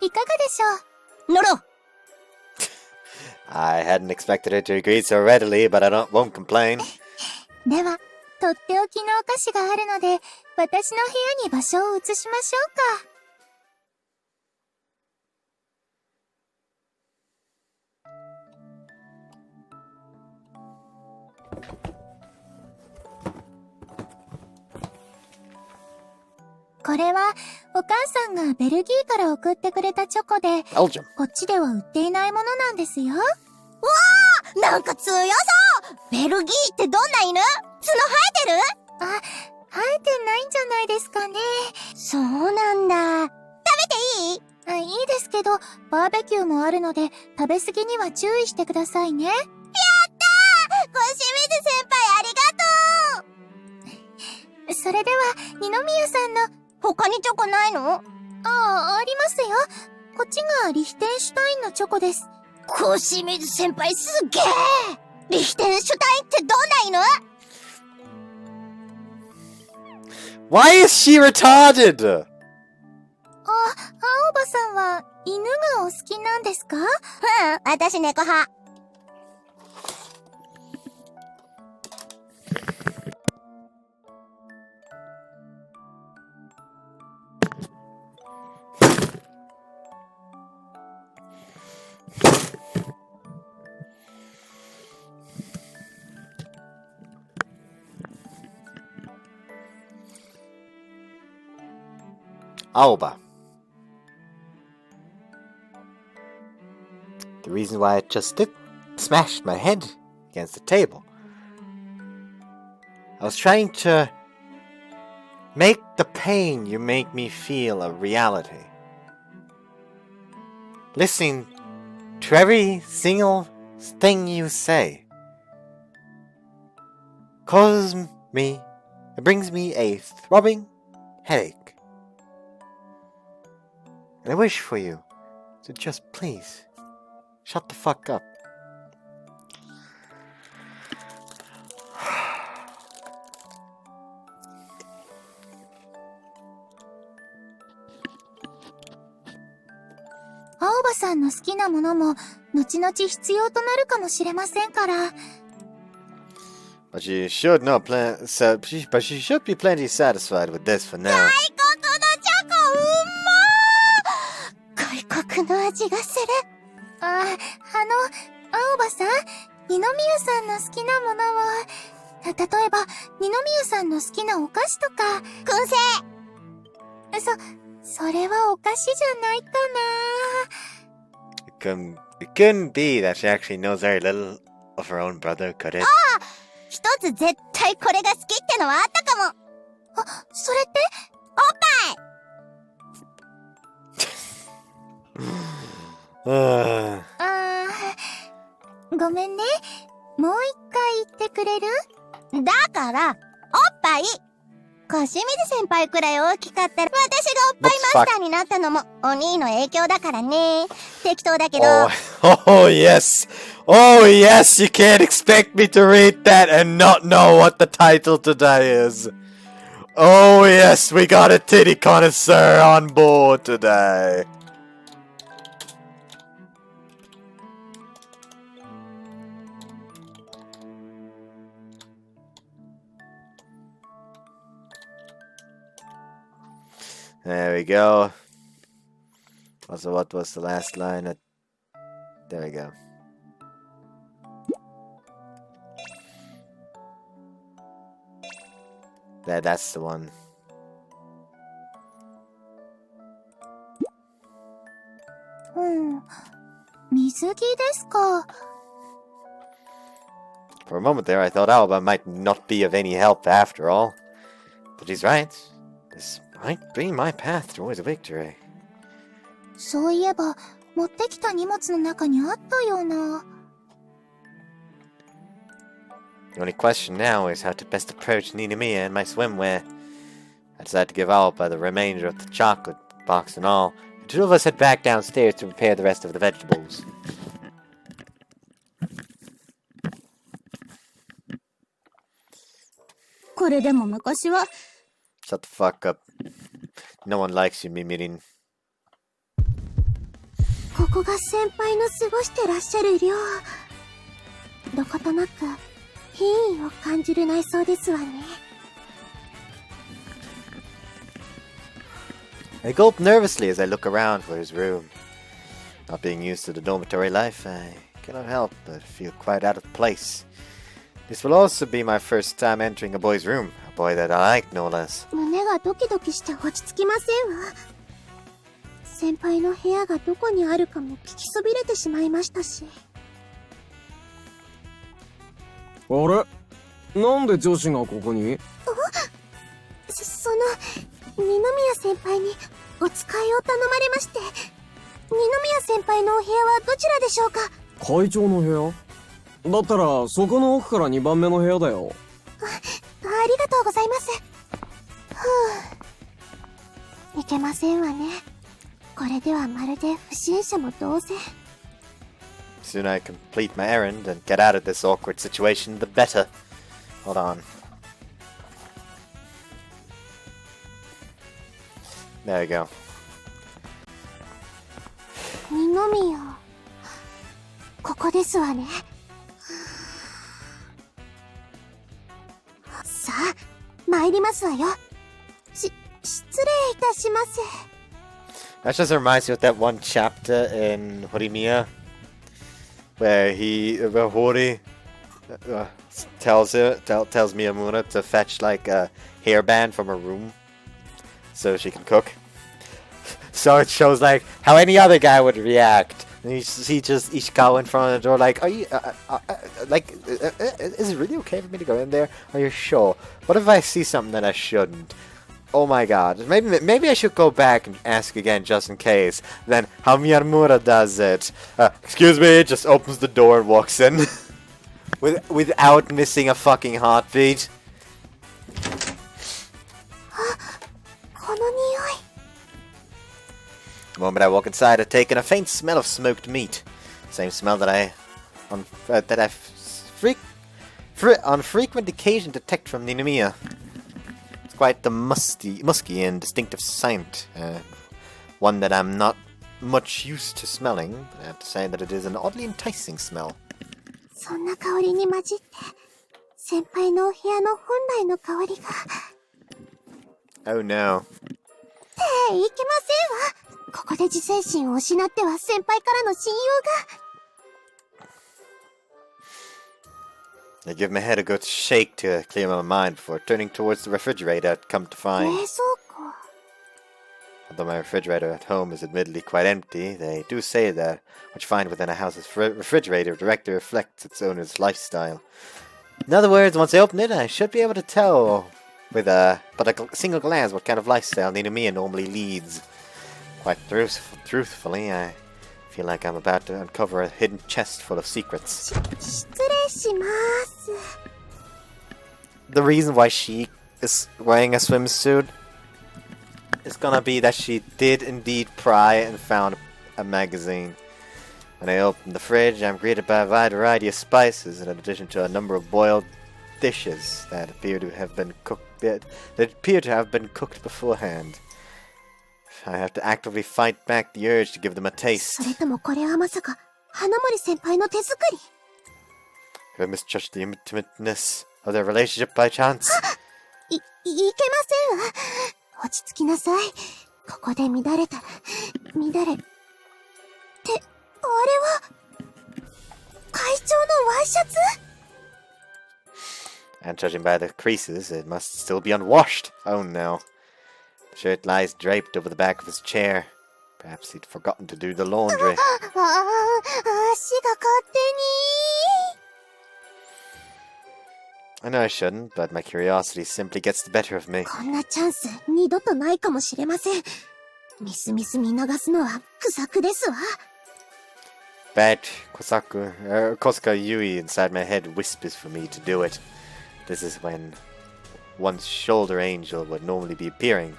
いかがでしょう。乗ろう。I hadn't expected her to agree so readily, but I won't complain. では、とっておきのお菓子があるので、私の部屋に場所を移しましょうか。これは、お母さんがベルギーから送ってくれたチョコで、Belgium. こっちでは売っていないものなんですよ。わー！なんか強そう！ベルギーってどんな犬？角生えてる？あ、生えてないんじゃないですかね。そうなんだ。食べていい？いいですけど、バーベキューもあるので、食べ過ぎには注意してくださいね。やったー！小清水先輩ありがとう！それでは、二宮さんの、他にチョコないの？ありますよ。こっちがリヒテンシュタインのチョコです。小清水先輩すげー！リヒテンシュタインってどんな犬？ Why is she retarded? 青葉さんは犬がお好きなんですか？私猫派。Aoba. The reason why I just smashed my head against the table. I was trying to make the pain you make me feel a reality. Listening to every single thing you say. It brings me a throbbing headache. And I wish for you to just please shut the fuck up.さんの好きなものも後々必要となるかもしれませんから。But she should not but she should be plenty satisfied with this for now. 外国のチョコ外国の味がする。青葉さん、二宮さんの好きなものは、例えば二宮さんの好きなお菓子とか。燻製。それはお菓子じゃないかな。It couldn't be that she actually knows very little of her own brother, could it? 一つ絶対これが好きってのはあったかも。それっておっぱい。ごめんね。もう一回言ってくれる？だから、おっぱい。小清水先輩くらい大きかったら、私がおっぱいマスターになったのもお兄の影響だからね。適当だけど。Oh yes. Oh yes, you can't expect me to read that and not know what the title today is. Oh yes, we got a titty connoisseur on board today. There we go. Also, what was the last line? There we go. That's the one. For a moment there, I thought Alba might not be of any help after all. But he's right. This might be my path towards a victory. そういえば、持ってきた荷物の中にあったような。The only question now is how to best approach Ninamiya and my swimwear. I decided to give Alba the remainder of the chocolate box and all. The two of us head back downstairs to prepare the rest of the vegetables. これでも昔は。Shut the fuck up. No one likes you, Mimirin. ここが先輩の過ごしてらっしゃる寮。どことなく品位を感じる内装ですわね。I gulp nervously as I look around for his room. Not being used to the dormitory life, I cannot help but feel quite out of place. This will also be my first time entering a boy's room, a boy that I like no less. 胸がドキドキして落ち着きませんわ。先輩の部屋がどこにあるかも聞きそびれてしまいましたし。あれ？なんで女子がここに？その二宮先輩にお使いを頼まれまして、二宮先輩のお部屋はどちらでしょうか？会長の部屋？だったらそこの奥から2番目の部屋だよ。ありがとうございます。いけませんわね。これではまるで不審者も同然。The sooner I complete my errand and get out of this awkward situation, the better. Hold on. There we go. 二宮。ここですわね。さあ、参りますわよ。失礼いたします。That just reminds me of that one chapter in Horimiya where Hori tells Miyamura to fetch like a hairband from her room so she can cook. So it shows like how any other guy would react. And you see just Ishikawa in front of the door like, are you, is it really okay for me to go in there? Are you sure? What if I see something that I shouldn't? Oh my god. Maybe I should go back and ask again just in case. Then how Miyamura does it. Excuse me, just opens the door and walks in. Without missing a fucking heartbeat. The moment I walk inside, I take in a faint smell of smoked meat. Same smell that on frequent occasion detect from Ninomiya. It's quite the musky and distinctive scent. One that I'm not much used to smelling, but I have to say that it is an oddly enticing smell. Oh no. I give my head a good shake to clear my mind before turning towards the refrigerator I'd come to find. Although my refrigerator at home is admittedly quite empty, they do say that what you find within a house's refrigerator directly reflects its owner's lifestyle. In other words, once I open it, I should be able to tell with a single glance what kind of lifestyle Ninomiya normally leads. Quite truthfully, I feel like I'm about to uncover a hidden chest full of secrets. The reason why she is wearing a swimsuit is gonna be that she did indeed pry and found a magazine. When I open the fridge, I'm greeted by a wide variety of spices, in addition to a number of boiled dishes that appear to have been cooked beforehand. I have to actively fight back the urge to give them a taste. Have I misjudged the intimateness of their relationship by chance? And judging by the creases, it must still be unwashed. Oh no. The shirt lies draped over the back of his chair. Perhaps he'd forgotten to do the laundry. I know I shouldn't, but my curiosity simply gets the better of me. Bad Kosuka Yui inside my head whispers for me to do it. This is when one's shoulder angel would normally be appearing.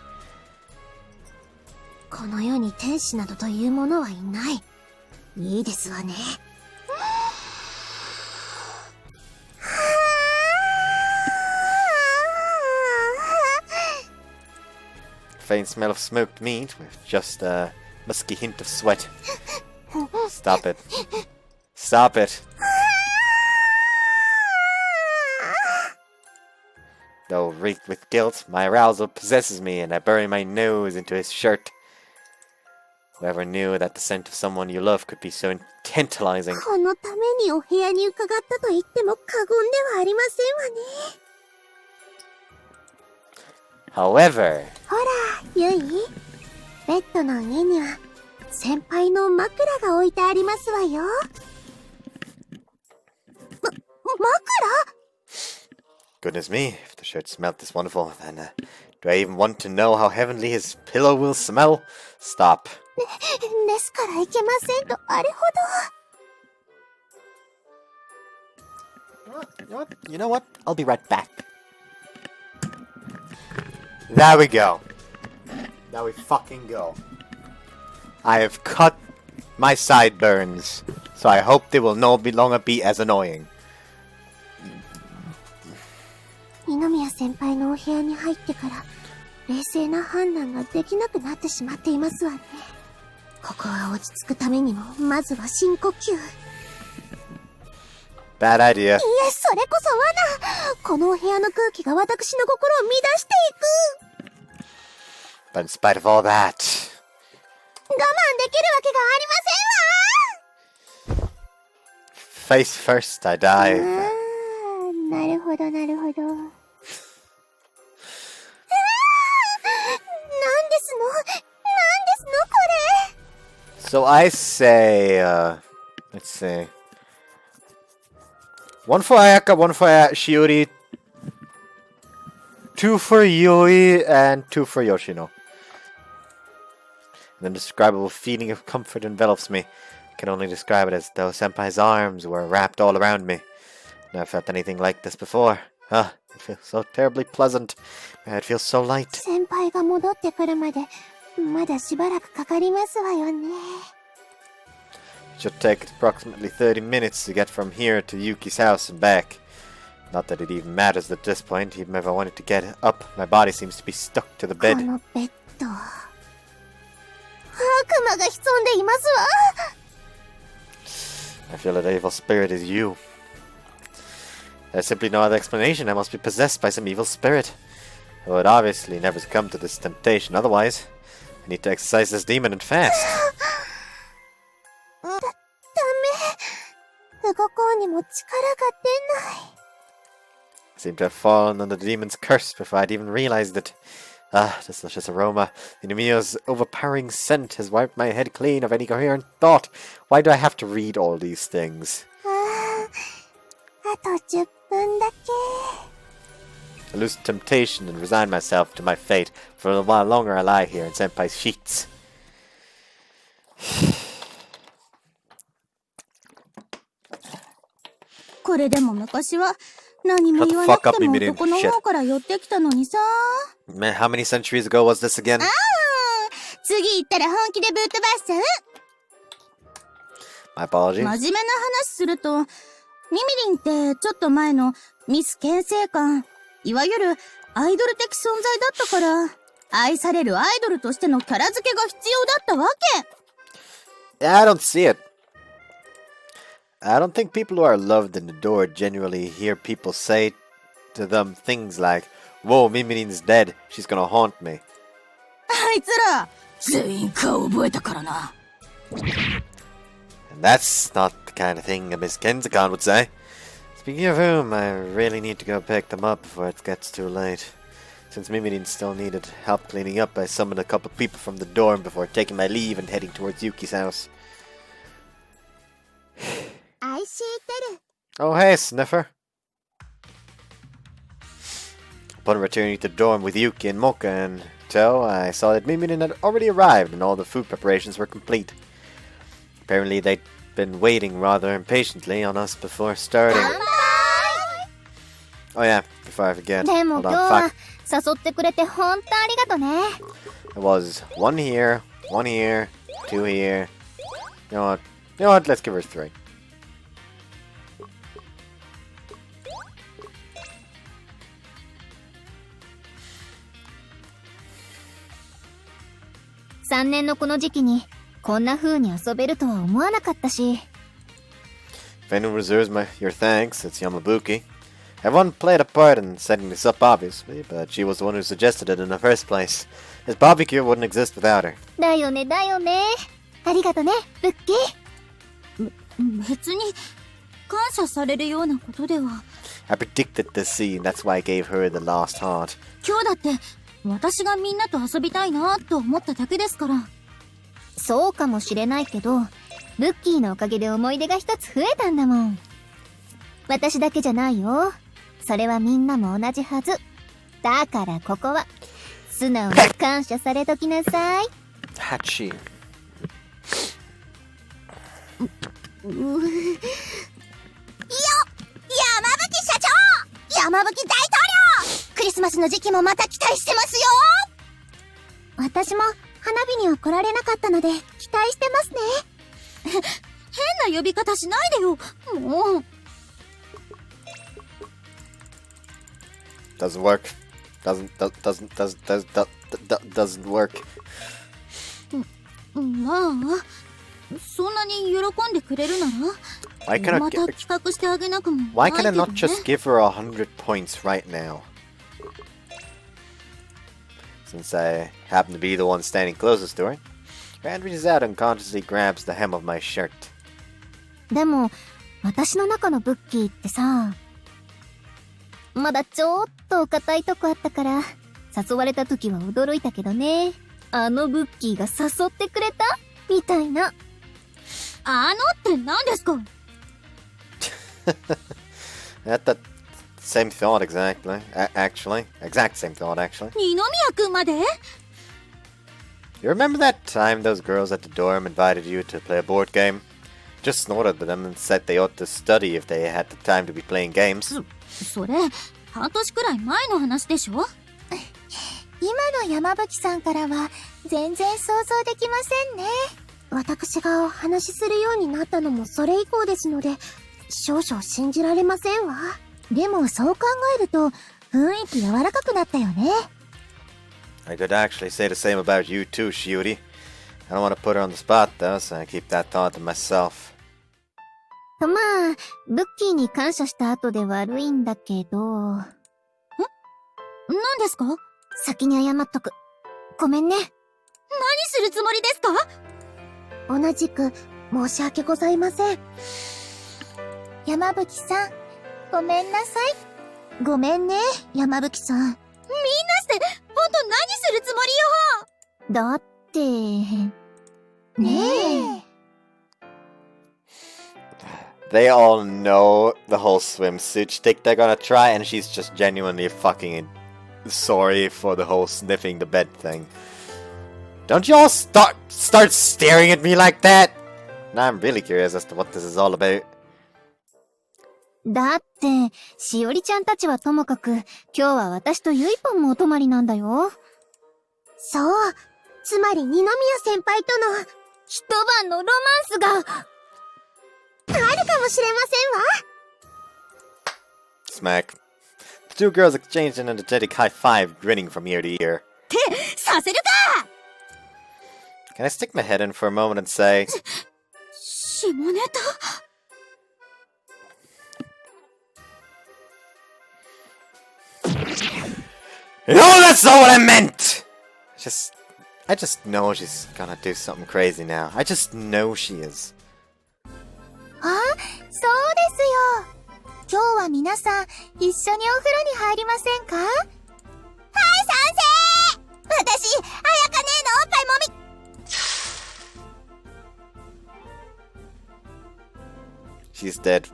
Faint smell of smoked meat with just a musky hint of sweat. Stop it. Stop it. Though reeked with guilt, my arousal possesses me and I bury my nose into his shirt. Whoever knew that the scent of someone you love could be so tantalizing. However... Goodness me, if the shirt smelled this wonderful, then do I even want to know how heavenly his pillow will smell? Stop. You know what? I'll be right back. There we go. There we fucking go. I have cut my sideburns, so I hope they will no longer be as annoying. Bad idea. But in spite of all that, face first, I die. So I say, let's see. One for Ayaka, one for Shiori, 2 for Yui and 2 for Yoshino. An indescribable feeling of comfort envelops me. I can only describe it as though Senpai's arms were wrapped all around me. Never felt anything like this before. Ah, it feels so terribly pleasant. It feels so light. 先輩が戻ってくるまで、まだしばらくかかりますわよね。It should take approximately 30 minutes to get from here to Yuki's house and back. Not that it even matters at this point. Even if I wanted to get up, my body seems to be stuck to the bed. このベッド。悪魔が潜んでいますわ。I feel that evil spirit is you. There's simply no other explanation. I must be possessed by some evil spirit. I would obviously never succumb to this temptation otherwise. I need to exercise this demon and fast. ダメ。動こうにも力が出ない。I seem to have fallen under the demon's curse before I'd even realized it. Ah, this luscious aroma. Inumio's overpowering scent has wiped my head clean of any coherent thought. Why do I have to read all these things? あと10分だけ。I lose temptation and resign myself to my fate. For a while longer I lie here in Senpai's sheets. これでも昔は何も言わなくても男の方から寄ってきたのにさ。Man, how many centuries ago was this again? 次行ったら本気でぶっ飛ばしちゃう。 My apologies. 真面目な話すると、ミミリンってちょっと前のミス牽制官、いわゆるアイドル的存在だったから、愛されるアイドルとしてのキャラ付けが必要だったわけ。I don't see it. I don't think people who are loved and adored genuinely hear people say to them things like, "Whoa, Mimirin's dead. She's gonna haunt me." あいつら、全員顔覚えたからな。And that's not the kind of thing a Miss Kenzakan would say. Speaking of whom, I really need to go pick them up before it gets too late. Since Mimirin still needed help cleaning up, I summoned a couple people from the dorm before taking my leave and heading towards Yuki's house. 愛してる。 Oh, hey, Sniffer. Upon returning to the dorm with Yuki and Mocha in tow, I saw that Mimirin had already arrived and all the food preparations were complete. Apparently, they'd been waiting rather impatiently on us before starting. Oh yeah, before I forget. でも Hold 今 on, 日は fuck. 誘ってくれて本当ありがとね。 It was one here, two here. You know what? Let's give her 3. 3年のこの時期にこんな風に遊べるとは思わなかったし。 If anyone reserves your thanks, it's Yamabuki. Everyone played a part in setting this up, obviously, but she was the one who suggested it in the first place. This barbecue wouldn't exist without her. だよねだよね。ありがとね、ブッキー。別に感謝されるようなことでは。 I predicted this scene, that's why I gave her the lost heart. 今日だって私がみんなと遊びたいなと思っただけですから。そうかもしれないけど、ブッキーのおかげで思い出が一つ増えたんだもん。私だけじゃないよ。それはみんなも同じはず。だからここは素直に感謝されときなさい。Hachi. 山吹社長、山吹大統領、クリスマスの時期もまた期待してますよ。私も花火には来られなかったので期待してますね。変な呼び方しないでよ。もう。Doesn't work. Doesn't work. まあ、そんなに喜んでくれるなら、 Why can I また企画してあげなくもないけどね。 Why can I not just give her 100 points right now? Since I happen to be the one standing closest to her, her hand reaches out and unconsciously grabs the hem of my shirt. でも私の中のブッキーってさ、まだちょっと硬いとこあったから誘われた時は驚いたけどね。あのブッキーが誘ってくれたみたいな。あのって何ですか？ That Same thought, exactly. Actually. Exact same thought, actually. 二宮くんまで You remember that time those girls at the dorm invited you to play a board game? Just snorted at them and said they ought to study if they had the time to be playing games. それ、半年くらい前の話でしょ今の山吹さんからは全然想像できませんね。私がお話しするようになったのもそれ以降ですので、少々信じられませんわ。でもそう考えると雰囲気柔らかくなったよね。I could actually say the same about you too, Shiori. I don't want to put her on the spot though, so I keep that thought to myself. まあ、ブッキーに感謝した後で悪いんだけど。何ですか？先に謝っとく。ごめんね。何するつもりですか？同じく申し訳ございません。山吹さん、ごめんなさい。ごめんね、山吹さん。みんなして本当何するつもりよ。だってねえ。They all know the whole swimsuit shtick they're gonna try, and she's just genuinely fucking sorry for the whole sniffing the bed thing. Don't you all start staring at me like that? Now I'm really curious as to what this is all about. だって、しおりちゃんたちはともかく、今日は私とゆいぽんもお泊まりなんだよ。そう。つまり二宮先輩との一晩のロマンスが、あるかもしれませんわ。 Smack. The two girls exchanged an energetic high five, grinning from ear to ear. ってさせるか！ Can I stick my head in for a moment and say... 下ネタ？ No, that's not what I meant! I just know she's gonna do something crazy now. I just know she is. あ、そうですよ。今日は皆さん、一緒にお風呂に入りませんか？はい、賛成！私、あやかねえのおっぱいもみ。 She's dead.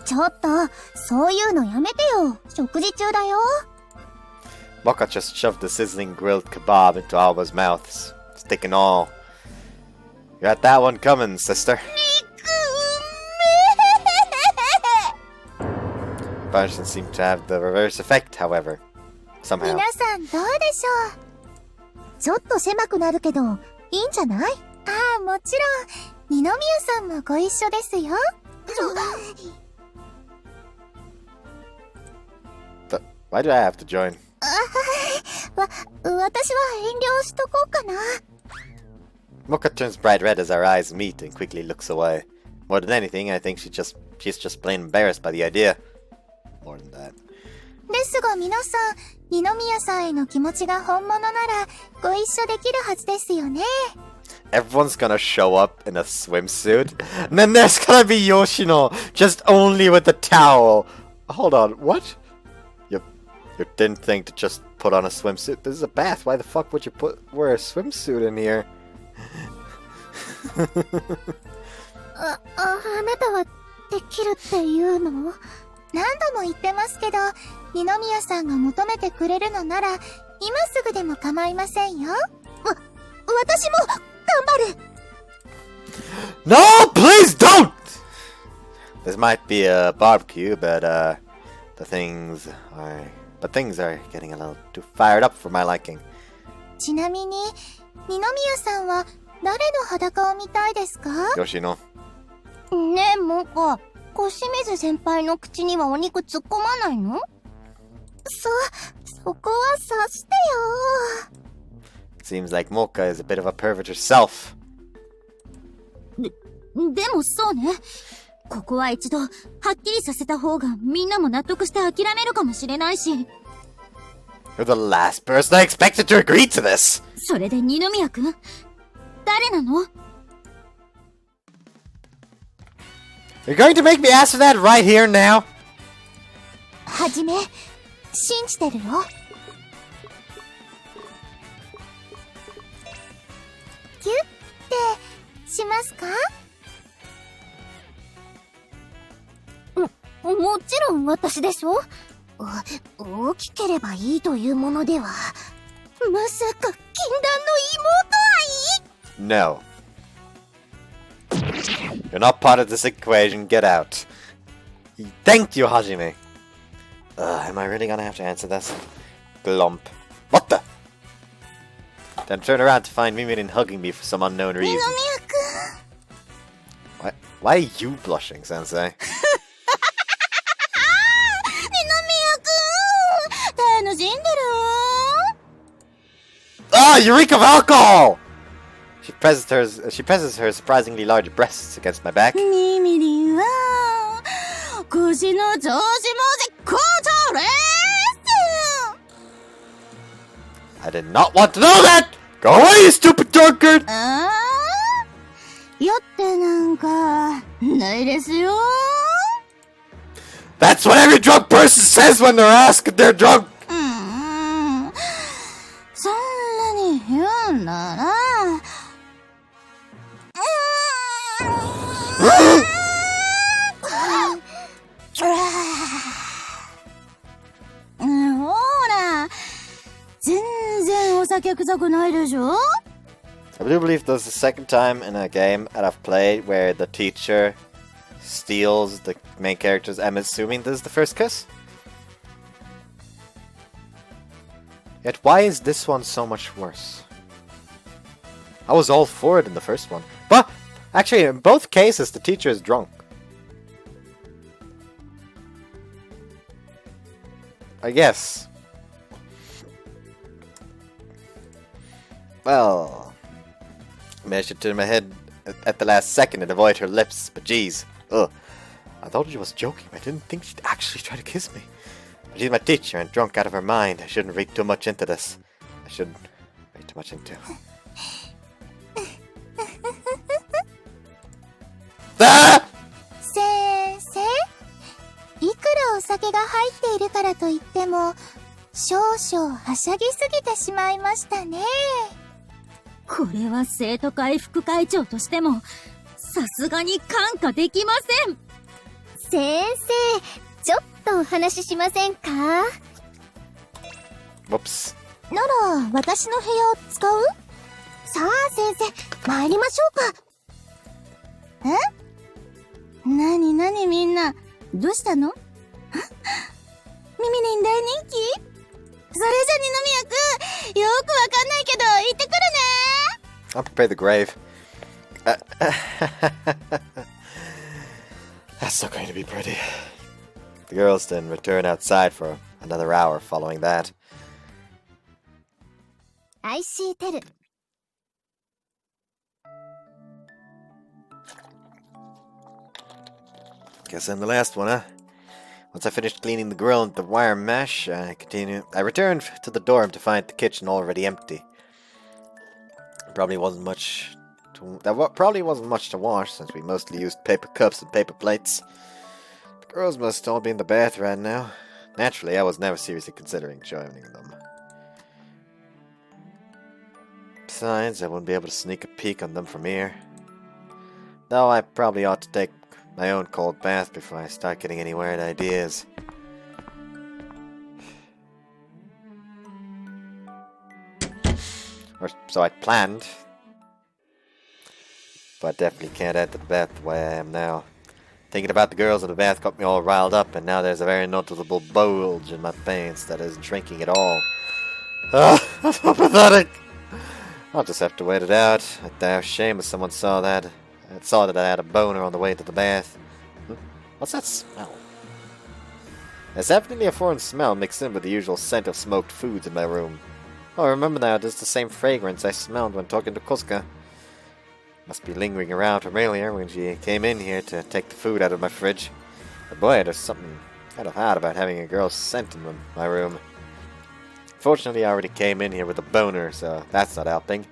ちょっと、そういうのやめてよ。食事中だよ。 Mocha just shoved the sizzling grilled kebab into Alba's mouth, stick and all. You got that one coming, sister. Punishment seemed to have the reverse effect, however. Somehow. 皆さんどうでしょう？ちょっと狭くなるけど、いいんじゃない？ああ、もちろん、二宮さんもご一緒ですよ。Why do I have to join? 私は遠慮しとこうかな。 Mocha turns bright red as our eyes meet and quickly looks away. More than anything, I think she's just plain embarrassed by the idea. More than that. ですが皆さん、二宮さんへの気持ちが本物ならご一緒できるはずですよね。 Everyone's gonna show up in a swimsuit, and then there's gonna be Yoshino just only with a towel. Hold on, what? You didn't think to just put on a swimsuit? This is a bath. Why the fuck would you wear a swimsuit in here? あなたはできるっていうの？何度も言ってますけど、二宮さんが求めてくれるのなら、今すぐでも構いませんよ。私も頑張る。No, please don't! This might be a barbecue, but things are getting a little too fired up for my liking. ちなみに、二宮さんは誰の裸を見たいですか？ Yoshino. ねえ、モカ。小清水先輩の口にはお肉突っ込まないの？そこは察してよ。 Seems like Mocha is a bit of a pervert herself. でもそうね。ここは一度はっきりさせた方がみんなも納得して諦めるかもしれないし。 You're the last person I expected to agree to this. それで二宮くん、誰なの？ You're going to make me answer that right here now? はじめ、信じてるよ。キュッてしますか？ちろん私でしょ。大きければいいというものでは。まさか禁断の妹愛？ No. You're not part of this equation. Get out. Thank you, Hajime. Am I really gonna have to answer this? Glump. What the? Then turn around to find Mimi hugging me for some unknown reason. Why are you blushing, Sensei? Ah, you reek of alcohol! She presses her surprisingly large breasts against my back. I did not want to know that! Go away, you stupid drunkard! That's what every drunk person says when they're asked if they're drunk! I do believe this is the second time in a game that I've played where the teacher steals the main character's. I'm assuming this is the first kiss? Yet why is this one so much worse? I was all for it in the first one. But, actually, in both cases, the teacher is drunk. I guess. Well, I managed to turn my head at the last second and avoid her lips, but geez. Ugh. I thought she was joking. I didn't think she'd actually try to kiss me. But she's my teacher and drunk out of her mind. I shouldn't read too much into this. I shouldn't read too much into. Ah! 先生、いくらお酒が入っているからといっても、少々はしゃぎすぎてしまいましたね。これは生徒会副会長としても、さすがに看過できません。先生、ちょっとお話ししませんか？ Whoops. なら、私の部屋を使う？さあ先生、参りましょうか。なになにみんな、どうしたの？ミミリン大人気？それじゃ二宮くん、よくわかんないけど、行ってくるね。 I'll prepare the grave. That's not going to be pretty. The girls then return outside for another hour following that. IxSHEテル。Guess I'm the last one, huh? Once I finished cleaning the grill and the wire mesh, I returned to the dorm to find the kitchen already empty. Probably wasn't much to wash since we mostly used paper cups and paper plates. The girls must all be in the bath right now. Naturally, I was never seriously considering joining them. Besides, I wouldn't be able to sneak a peek on them from here. Though I probably ought to take my own cold bath before I start getting any weird ideas. Or so I planned. But I definitely can't enter the bath the way I am now. Thinking about the girls in the bath got me all riled up, and now there's a very noticeable bulge in my pants that isn't shrinking at all. That's so pathetic! I'll just have to wait it out. I'd die of shame if someone saw that. Saw that I had a boner on the way to the bath. What's that smell? There's definitely a foreign smell mixed in with the usual scent of smoked foods in my room. Oh, remember now, this is the same fragrance I smelled when talking to Kosuka. Must be lingering around from earlier when she came in here to take the food out of my fridge. But boy, there's something kind of odd about having a girl's scent in my room. Fortunately, I already came in here with a boner, so that's not helping.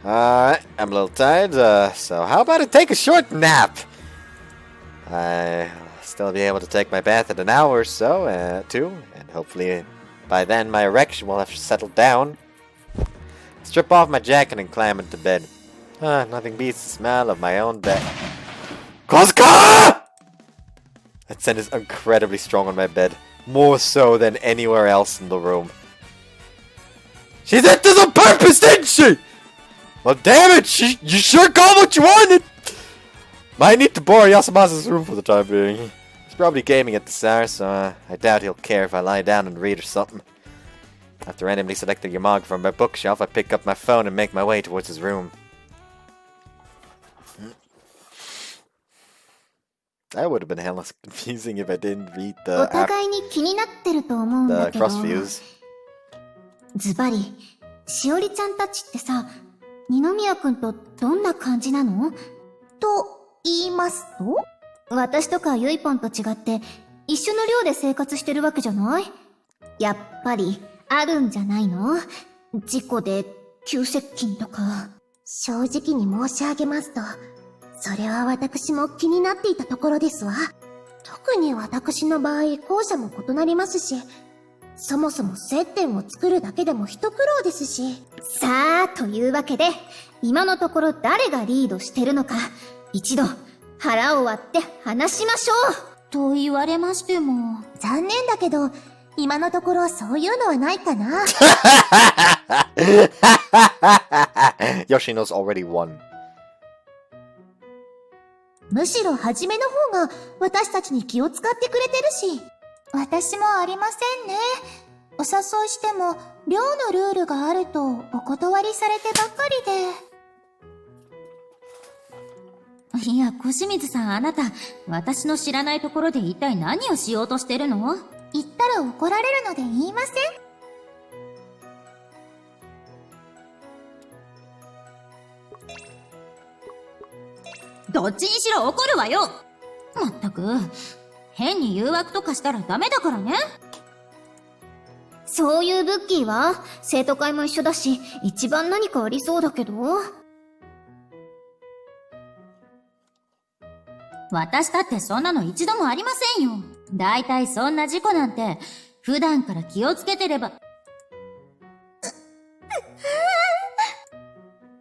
Alright, I'm a little tired, so how about I take a short nap? I'll still be able to take my bath in an hour or so, too, and hopefully by then my erection will have settled down. Strip off my jacket and climb into bed. Nothing beats the smell of my own bed. Kosuka! It's scent is incredibly strong on my bed. More so than anywhere else in the room. She did this on purpose, didn't she? Well, damn it, you sure got what you wanted! Might need to borrow Yasumasa's room for the time being. He's probably gaming at the SAR, so I doubt he'll care if I lie down and read or something. After randomly selecting your manga from my bookshelf, I pick up my phone and make my way towards his room. That would have been hella confusing if I didn't read the cross views. ズバリ、しおりちゃんたちってさ、二宮くんとどんな感じなの？と言いますと？私とかゆいぽんと違って、一緒の寮で生活してるわけじゃない？やっぱり、あるんじゃないの？事故で急接近とか。正直に申し上げますと、それは私も気になっていたところですわ。特に私の場合、校舎も異なりますし、そもそも接点を作るだけでも一苦労ですし。さあ、というわけで、今のところ誰がリードしてるのか、一度腹を割って話しましょう。と言われましても。残念だけど、今のところそういうのはないかな。Yoshino's already won. むしろ初めの方が私たちに気を使ってくれてるし。私もありませんね。お誘いしても、寮のルールがあるとお断りされてばっかりで。いや、小清水さん、あなた、私の知らないところで一体何をしようとしてるの？言ったら怒られるので言いません。どっちにしろ怒るわよ！まったく、変に誘惑とかしたらダメだからね。そういうブッキーは、生徒会も一緒だし、一番何かありそうだけど。私だってそんなの一度もありませんよ。だいたいそんな事故なんて、普段から気をつけてれば。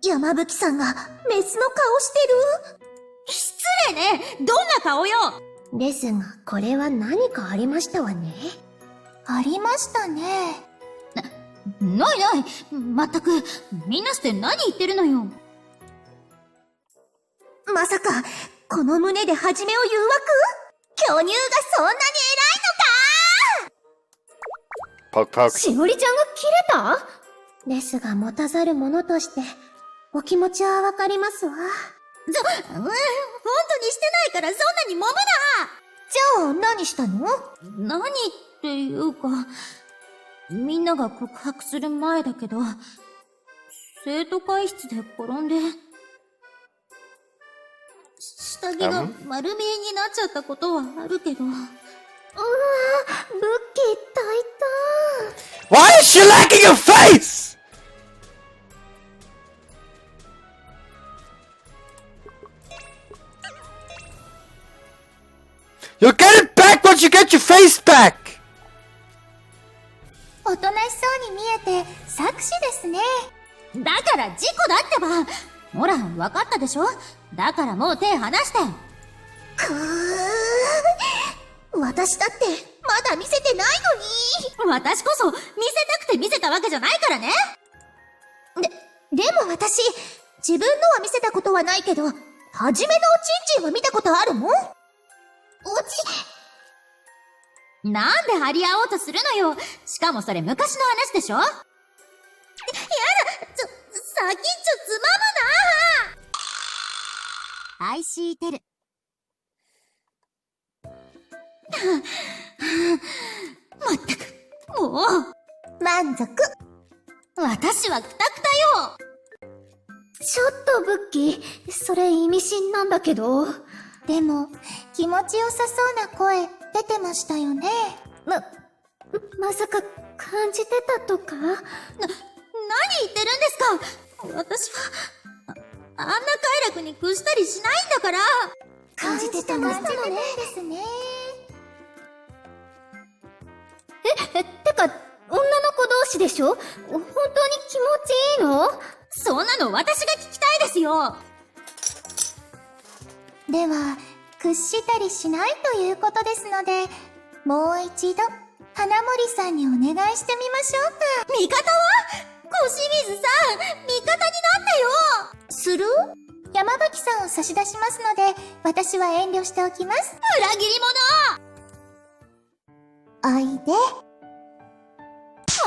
山吹さんがメスの顔してる。失礼ね！どんな顔よ！ですが、これは何かありましたわね。ありましたね。ないない！まったく、みんなして何言ってるのよ。まさか、この胸でハジメを誘惑？巨乳がそんなに偉いのか！ポクポク。しおりちゃんが切れた？ですが、持たざる者として、お気持ちはわかりますわ。本当にしてないからそんなに揉むな！じゃあ、何したの？何っていうか、みんなが告白する前だけど、生徒会室で転んで、下着が丸見えになっちゃったことはあるけど。うわぁ、ブッキー大胆。Why is she lacking your face? You'll get it back once you get your face back! おとなしそうに見えて、作詞ですね。だから事故だってば！ほら、わかったでしょ？だからもう手離して！私だって、まだ見せてないのに！私こそ、見せたくて見せたわけじゃないからね！でも私、自分のは見せたことはないけど、初めのおちんちんは見たことあるもん。なんで張り合おうとするのよ。しかもそれ昔の話でしょ。やだ、先つまむな。IxSHEテル。まったく、もう。満足。私はクタクタよ。ちょっとブッキー、それ意味深なんだけど。でも、気持ちよさそうな声出てましたよね。まさか感じてたとか？何言ってるんですか？私は、あんな快楽に屈したりしないんだから。感じてたのですね。てか、女の子同士でしょ？本当に気持ちいいの？そんなの私が聞きたいですよ。では、屈したりしないということですので、もう一度、花森さんにお願いしてみましょうか。味方は小清水さん、味方になってよ。する？山吹さんを差し出しますので、私は遠慮しておきます。裏切り者。おいで。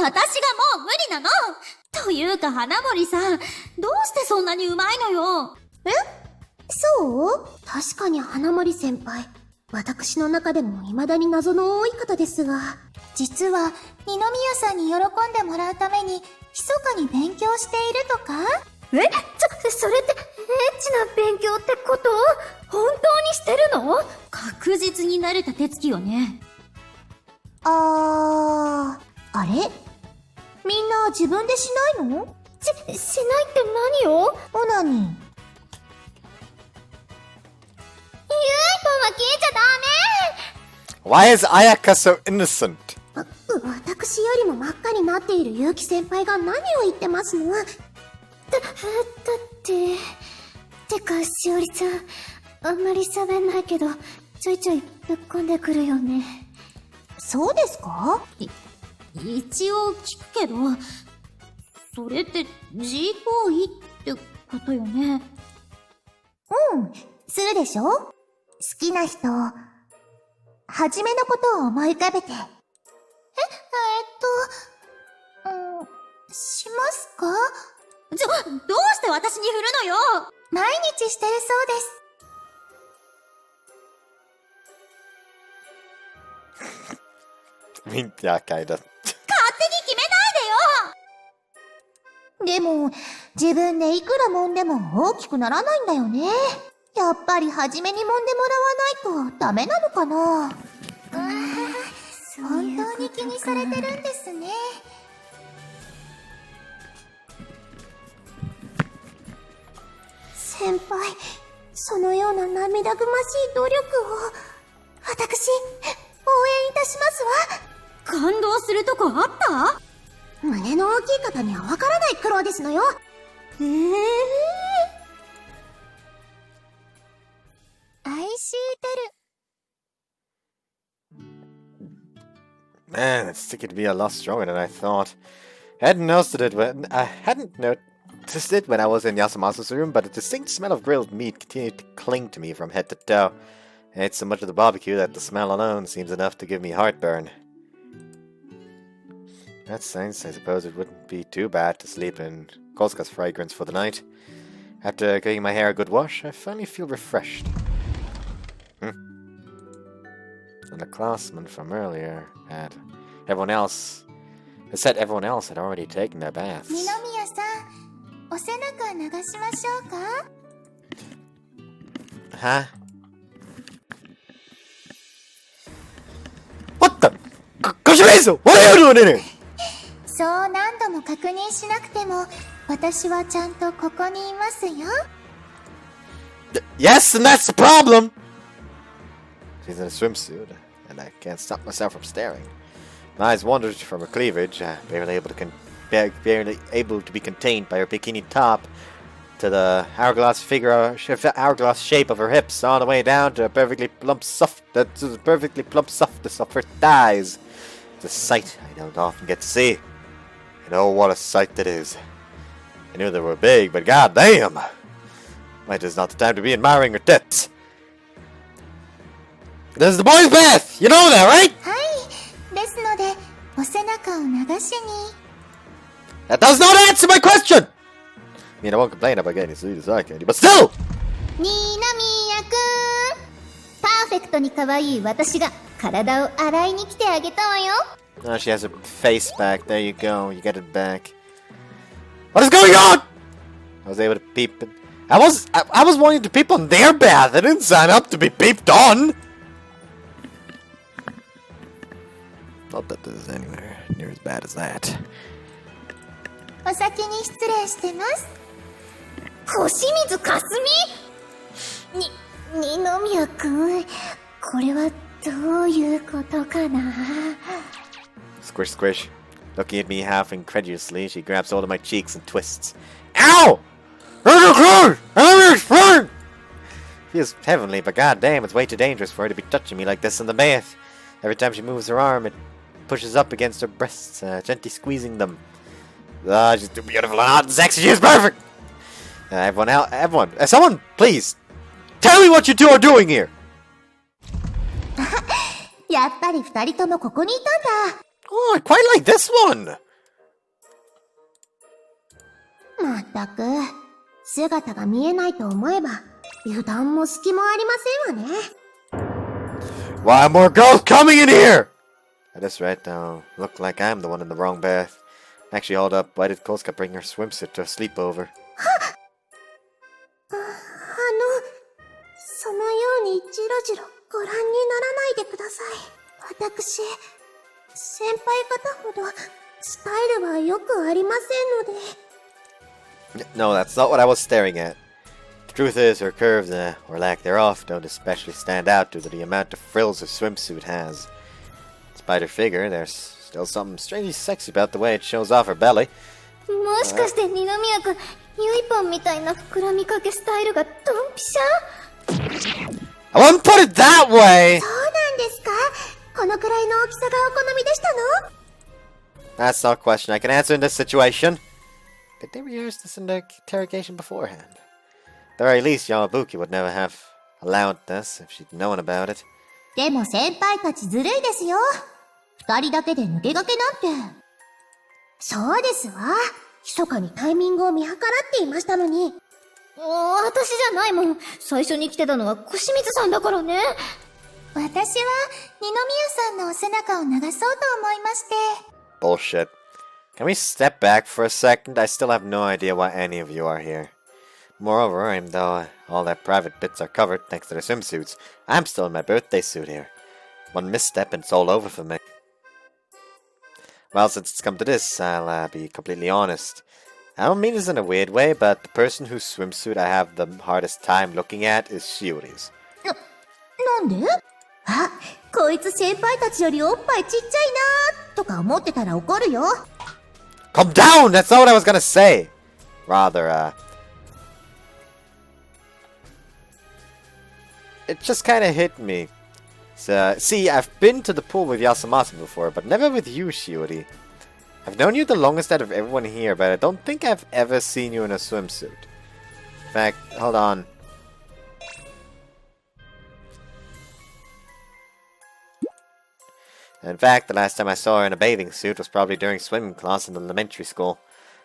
私がもう無理なの。というか花森さん、どうしてそんなにうまいのよ。そう？確かに花森先輩。私の中でも未だに謎の多い方ですが。実は、二宮さんに喜んでもらうために、密かに勉強しているとか？それって、エッチな勉強ってこと？本当にしてるの？確実に慣れた手つきよね。あれ？みんな自分でしないの？しないって何を？オナニー。消えちゃダメ。 Why is Ayaka so innocent? 私よりも真っ赤になっている結城先輩が何を言ってますの？だって、てか、しおりちゃん、あんまり喋んないけど、ちょいちょいぶっこんでくるよね。そうですか？一応聞くけど、それって G 行為ってことよね。するでしょ？好きな人、はじめのことを思い浮かべて。しますか？どうして私に振るのよ。毎日してるそうです。I mean, yeah, kinda. 勝手に決めないでよ。でも、自分でいくら揉んでも大きくならないんだよね。やっぱり初めに揉んでもらわないとダメなのかな？本当に気にされてるんですね。先輩、そのような涙ぐましい努力を、私、応援いたしますわ。感動するとこあった？胸の大きい方にはわからない苦労ですのよ。愛してる。Man, it's sticking to be a lot stronger than I thought. I hadn't noticed it when I was in Yasumasu's room, but a distinct smell of grilled meat continued to cling to me from head to toe. I ate so much of the barbecue that the smell alone seems enough to give me heartburn. In that sense, I suppose it wouldn't be too bad to sleep in Kolska's fragrance for the night. After giving my hair a good wash, I finally feel refreshed. And the classman from earlier had said everyone else had already taken their baths. 二宮さん、お背中流しましょうか？ Huh? What the? Koshimizu! What are you doing in here? そう何度も確認しなくても、私はちゃんとここにいますよ。Yes, and that's the problem! She's in a swimsuit, and I can't stop myself from staring. My eyes wandered from her cleavage, barely able to be contained by her bikini top, to the hourglass shape of her hips, all the way down to the perfectly plump softness of her thighs. It's a sight I don't often get to see. And oh, what a sight that is. I knew they were big, but goddamn! Might is not the time to be admiring her tits. This is the boys' bath! You know that, right? はい。ですので、お背中を流しに。That does not answer my question! I mean, I won't complain about getting as sweet as I can, but still! 二宮くん。パーフェクトに可愛い私が体を洗いに来てあげたわよ。Oh, she has her face back. There you go. You get it back. What is going on? I was able to peep. I was wanting to peep on their bath. I didn't sign up to be peeped on. Not that this is anywhere near as bad as that. お先に失礼してます。小清水かすみ？二宮くん、これはどういうことかな？ Squish, squish. Looking at me half incredulously, she grabs hold of my cheeks and twists. Ow! Let me explain! Feels heavenly, but goddamn, it's way too dangerous for her to be touching me like this in the bath. Every time she moves her arm, it pushes up against her breasts, gently squeezing them. Ah, she's too beautiful and hot and sexy. She is perfect. Everyone, someone, please, tell me what you two are doing here. やっぱり二人ともここにいたんだ。Oh, I quite like this one. まったく、姿が見えないと思えば、油断も隙もありませんわね。Why are more girls coming in here? At this rate, now, look like I'm the one in the wrong bath. Actually, hold up. Why did Kolska bring her swimsuit to a sleepover? そのようにじろじろご覧にならないでください。私、先輩方ほどスタイルはよくありませんので。No, that's not what I was staring at. The truth is, her curves, or lack thereof, don't especially stand out due to the amount of frills her swimsuit has. Despite her figure, there's still something strangely sexy about the way it shows off her belly. もしかして二宮君、ゆいぽんみたいな膨らみかけスタイルがドンピシャ？ I wouldn't put it that way! そうなんですか？このくらいの大きさがお好みでしたの？ That's not a question I can answer in this situation. Did they rehearse this in the interrogation beforehand? At the very least, Yamabuki would never have allowed this if she'd known about it. でも先輩たちずるいですよ。二人だけで抜け駆けなんて。そうですわ。密かにタイミングを見計らっていましたのに。私じゃないもん。最初に来てたのは小清水さんだからね。私は二宮さんのお背中を流そうと思いまして。Bullshit. Can we step back for a second? I still have no idea why any of you are here. Moreover, even though all their private bits are covered thanks to their swimsuits, I'm still in my birthday suit here. One misstep and it's all over for me. Well, since it's come to this, I'll be completely honest. I don't mean this in a weird way, but the person whose swimsuit I have the hardest time looking at is Shiori's. なんで？あ、こいつ先輩たちよりおっぱいちっちゃいなーとか思ってたら怒るよ。Calm down! That's not what I was gonna say! Rather, it just kinda hit me. So, see, I've been to the pool with Yasumasa before, but never with you, Shiori. I've known you the longest out of everyone here, but I don't think I've ever seen you in a swimsuit. In fact, hold on. In fact, the last time I saw her in a bathing suit was probably during swimming class in elementary school.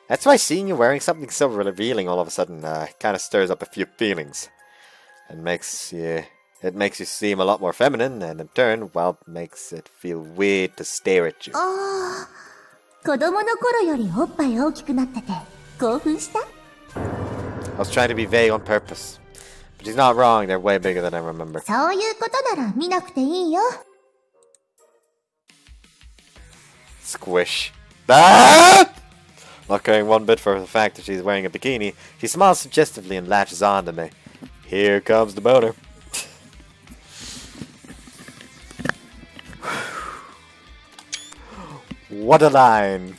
That's why seeing you wearing something so revealing all of a sudden kind of stirs up a few feelings. It makes you seem a lot more feminine, and in turn, well, makes it feel weird to stare at you. ああ、子供の頃よりおっぱい大きくなってて興奮した？ I was trying to be vague on purpose. But she's not wrong, they're way bigger than I remember. そういうことなら見なくていいよ。Squish. Ah! Not caring one bit for the fact that she's wearing a bikini, she smiles suggestively and latches on to me. Here comes the boner. What a line.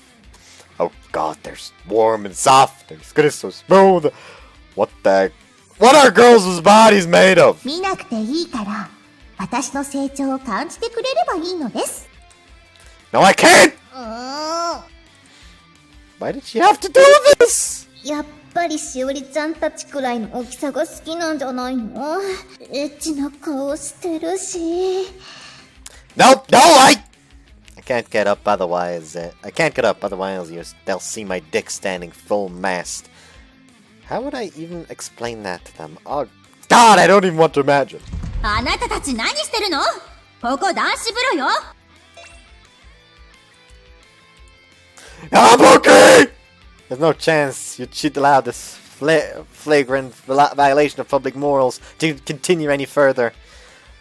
Oh god, they're warm and soft. Their skin is so smooth. What are girls' bodies made of? 見なくていいから、私の成長を感じてくれればいいのです。No, I can't! Why did she have to do this? やっぱりしおりちゃんたちくらいの大きさが好きなんじゃないの？エッチな顔してるし。No, I can't get up otherwise. They'll see my dick standing full mast. How would I even explain that to them? Oh, God, I don't even want to imagine. あなたたち何してるの？ここ男子風呂よ。I'm okay! There's no chance she'd allow this flagrant violation of public morals to continue any further.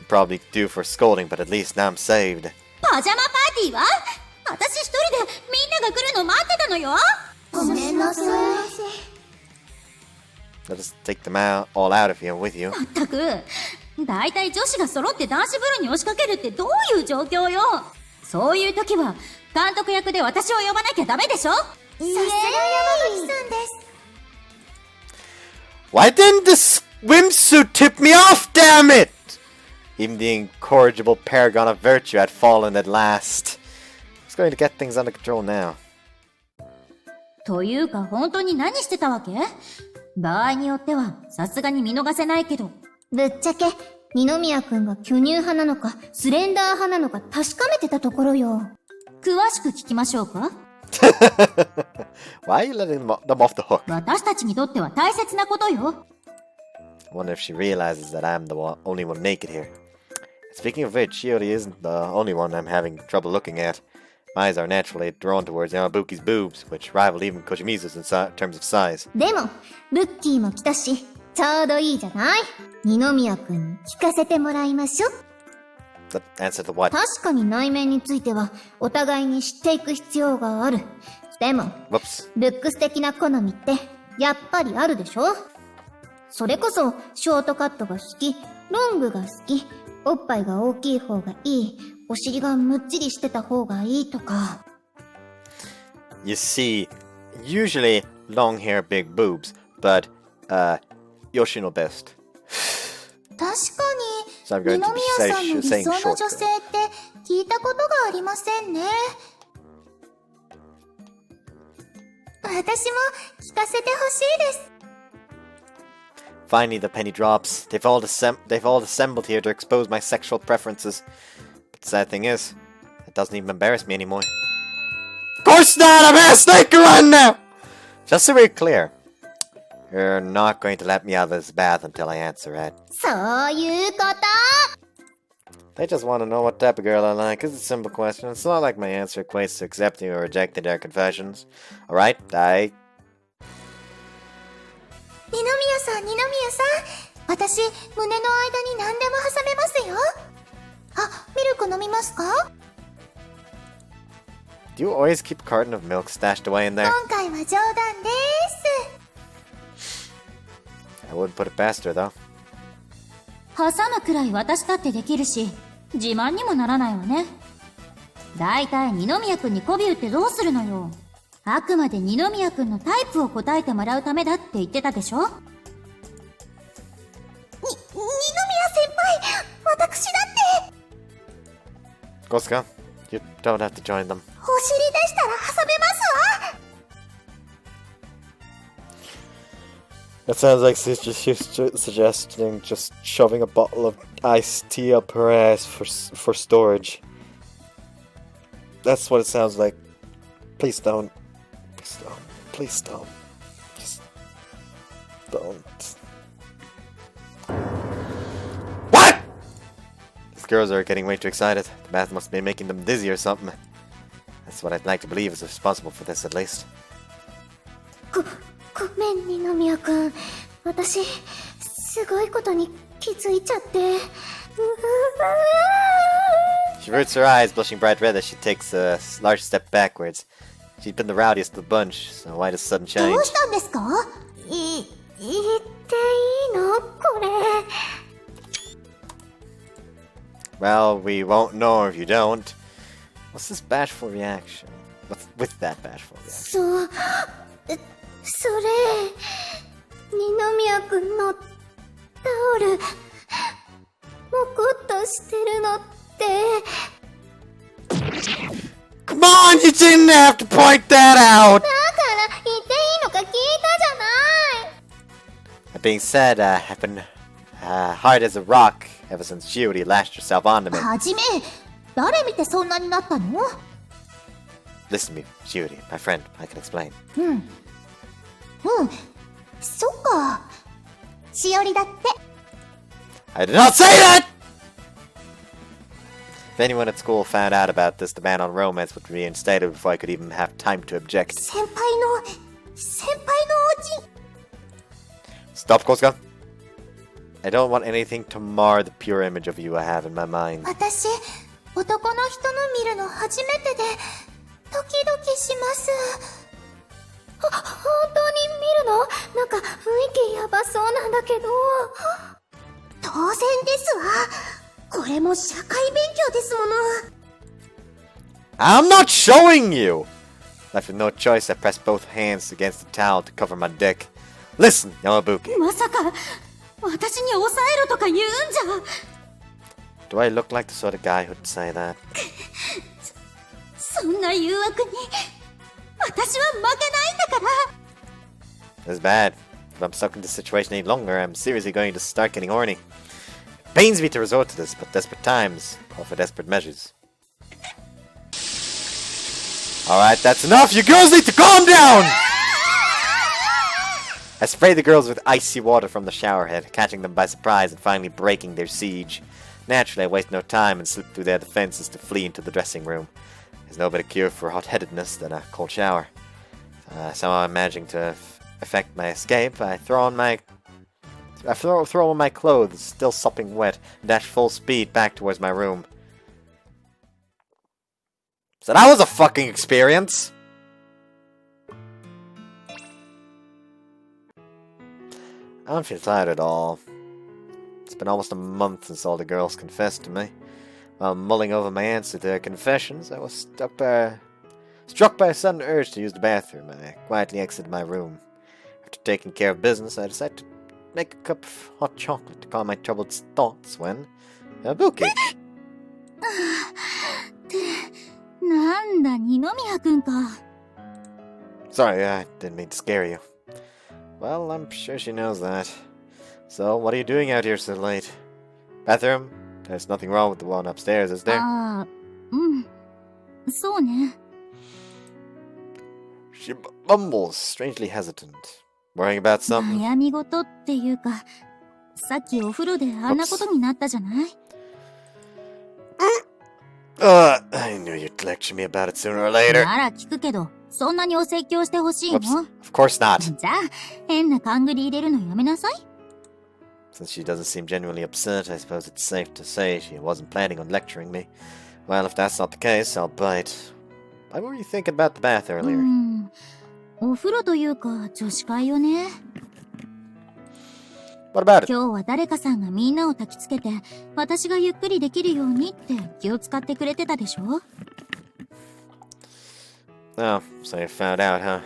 I'm probably due for scolding, but at least now I'm saved. パジャマパーティーは？私一人でみんなが来るの待ってたのよ。ごめんなさい。I'll just take them all out of here with you. まったく、だいたい女子が揃って男子風呂に押しかけるってどういう状況よ。そういう時は監督役で私を呼ばなきゃダメでしょ。さすが山吹さんです。Why didn't this swimsuit tipped me off, damn it! Even the incorrigible paragon of virtue had fallen at last. It's going to get things under control now. というか本当に何してたわけ？場合によってはさすがに見逃せないけど。ぶっちゃけ、二宮くんが巨乳派なのか、スレンダー派なのか確かめてたところよ。詳しく聞きましょうか？ Why are you letting them off the hook? 私たちにとっては大切なことよ。I wonder if she realizes that I'm the only one naked here. Speaking of which, Shiori isn't the only one I'm having trouble looking at. My eyes are naturally drawn towards Yamabuki's boobs, which rival even Koshimizu's in terms of size. でも、ブッキーも来たし、ちょうどいいじゃない？二宮くんに聞かせてもらいましょ。The answer to what? 確かに内面については、お互いに知っていく必要がある。でも、Whoops. ルックス的な好みって、やっぱりあるでしょ？それこそ、ショートカットが好き、ロングが好き、おっぱいが大きい方がいい、お尻がむっちりしてた方がいいとか。You see, usually long hair, big boobs, but, Yoshino best. 確か So I'm に、 going 二 to 宮さんの be 理 saying 想の short 女性 girl. って聞いたことがありませんね。私も聞かせてほしいです。Finally, the penny drops. They've all assembled here to expose my sexual preferences. But the sad thing is, it doesn't even embarrass me anymore. Of course not! I'm a snake around now! Just so we're clear, you're not going to let me out of this bath until I answer it. そういうこと！ They just want to know what type of girl I like. It's a simple question. It's not like my answer equates to accepting or rejecting their confessions. Alright, 二宮さん、私、胸の間に何でも挟めますよ。あ、ミルク飲みますか？ Do you always keep a carton of milk stashed away in there? 今回は冗談です。I wouldn't put it past her, though. 挟むくらい私だってできるし、自慢にもならないわね。だいたい二宮くんに媚び売ってどうするのよ。あくまで二宮くんのタイプを答えてもらうためだって言ってたでしょ？二宮先輩、私だって。Kosuka, you don't have to join them. お尻でしたら挟めますわ。That sounds like she's suggesting just shoving a bottle of iced tea up her ass for storage. That's what it sounds like. Please don't. Please don't. Please don't. Just don't. What?! These girls are getting way too excited. The bath must be making them dizzy or something. That's what I'd like to believe is responsible for this, at least. ごめん、二宮くん。私、すごいことに気づいちゃって。She roots her eyes, blushing bright red as she takes a large step backwards. She'd been the rowdiest of the bunch, so why this sudden ど change? うしたんですか？言っていいのこれ。Well, we won't know if you don't. What's this bashful reaction? What's with that bashful reaction? それ、二宮くんのタオル、もこっとしてるのって。Come on, you didn't have to point that out! だから言っていいのか聞いたじゃない。That being said, I've been hard as a rock ever since Shiori lashed herself onto me. はじめ、誰見てそんなになったの？ Listen to me, Shiori, my friend, I can explain. そっか。しおりだって。I did not say that! If anyone at school found out about this, the ban on romance would be reinstated before I could even have time to object. 先輩のおじ。 Stop, Kosuka. I don't want anything to mar the pure image of you I have in my mind. 私、男の人の見るの初めてで、ドキドキします。本当に見るの？なんか雰囲気やばそうなんだけど。当然ですわ。これも社会勉強ですもの。I'm not showing you! Left with no choice, I pressed both hands against the towel to cover my dick. Listen, Yamabuki. まさか、私に抑えろとか言うんじゃ。 Do I look like the sort of guy who'd say that? そんな誘惑に私は負けないんだから。 This is bad. If I'm stuck in this situation any longer, I'm seriously going to start getting horny. It pains me to resort to this, but desperate times call for desperate measures. Alright, that's enough! You girls need to calm down! I spray the girls with icy water from the shower head, catching them by surprise and finally breaking their siege. Naturally, I waste no time and slip through their defenses to flee into the dressing room. There's no better cure for hot-headedness than a cold shower. Somehow managing to effect my escape, I throw on my clothes, still sopping wet, and dash full speed back towards my room. So that was a fucking experience! I don't feel tired at all. It's been almost a month since all the girls confessed to me. While mulling over my answer to their confessions, I was struck by a sudden urge to use the bathroom, and I quietly exited my room. After taking care of business, I decided to make a cup of hot chocolate to calm my troubled thoughts when... Yabuki! なんだ、二宮くんか。 Sorry, I didn't mean to scare you. Well, I'm sure she knows that. So, what are you doing out here so late? Bathroom? There's nothing wrong with the one upstairs, is there? ああ、うん。そうね。 She mumbles, strangely hesitant. Worrying about something? 悩み事っていうか、さっきお風呂であんなことになったじゃない？ I knew you'd lecture me about it sooner or later. なら聞くけど、そんなにお説教してほしいの？ Of course not. じゃあ、変な勘繰り入れるのやめなさい。 Since she doesn't seem genuinely upset, I suppose it's safe to say she wasn't planning on lecturing me. Well, if that's not the case, I'll bite. Why were you thinking about the bath earlier? お風呂というか、女子会よね。 What about it? 今日は誰かさんがみんなを焚きつけて、私がゆっくりできるようにって気を使ってくれてたでしょ？ Oh, so you found out, huh?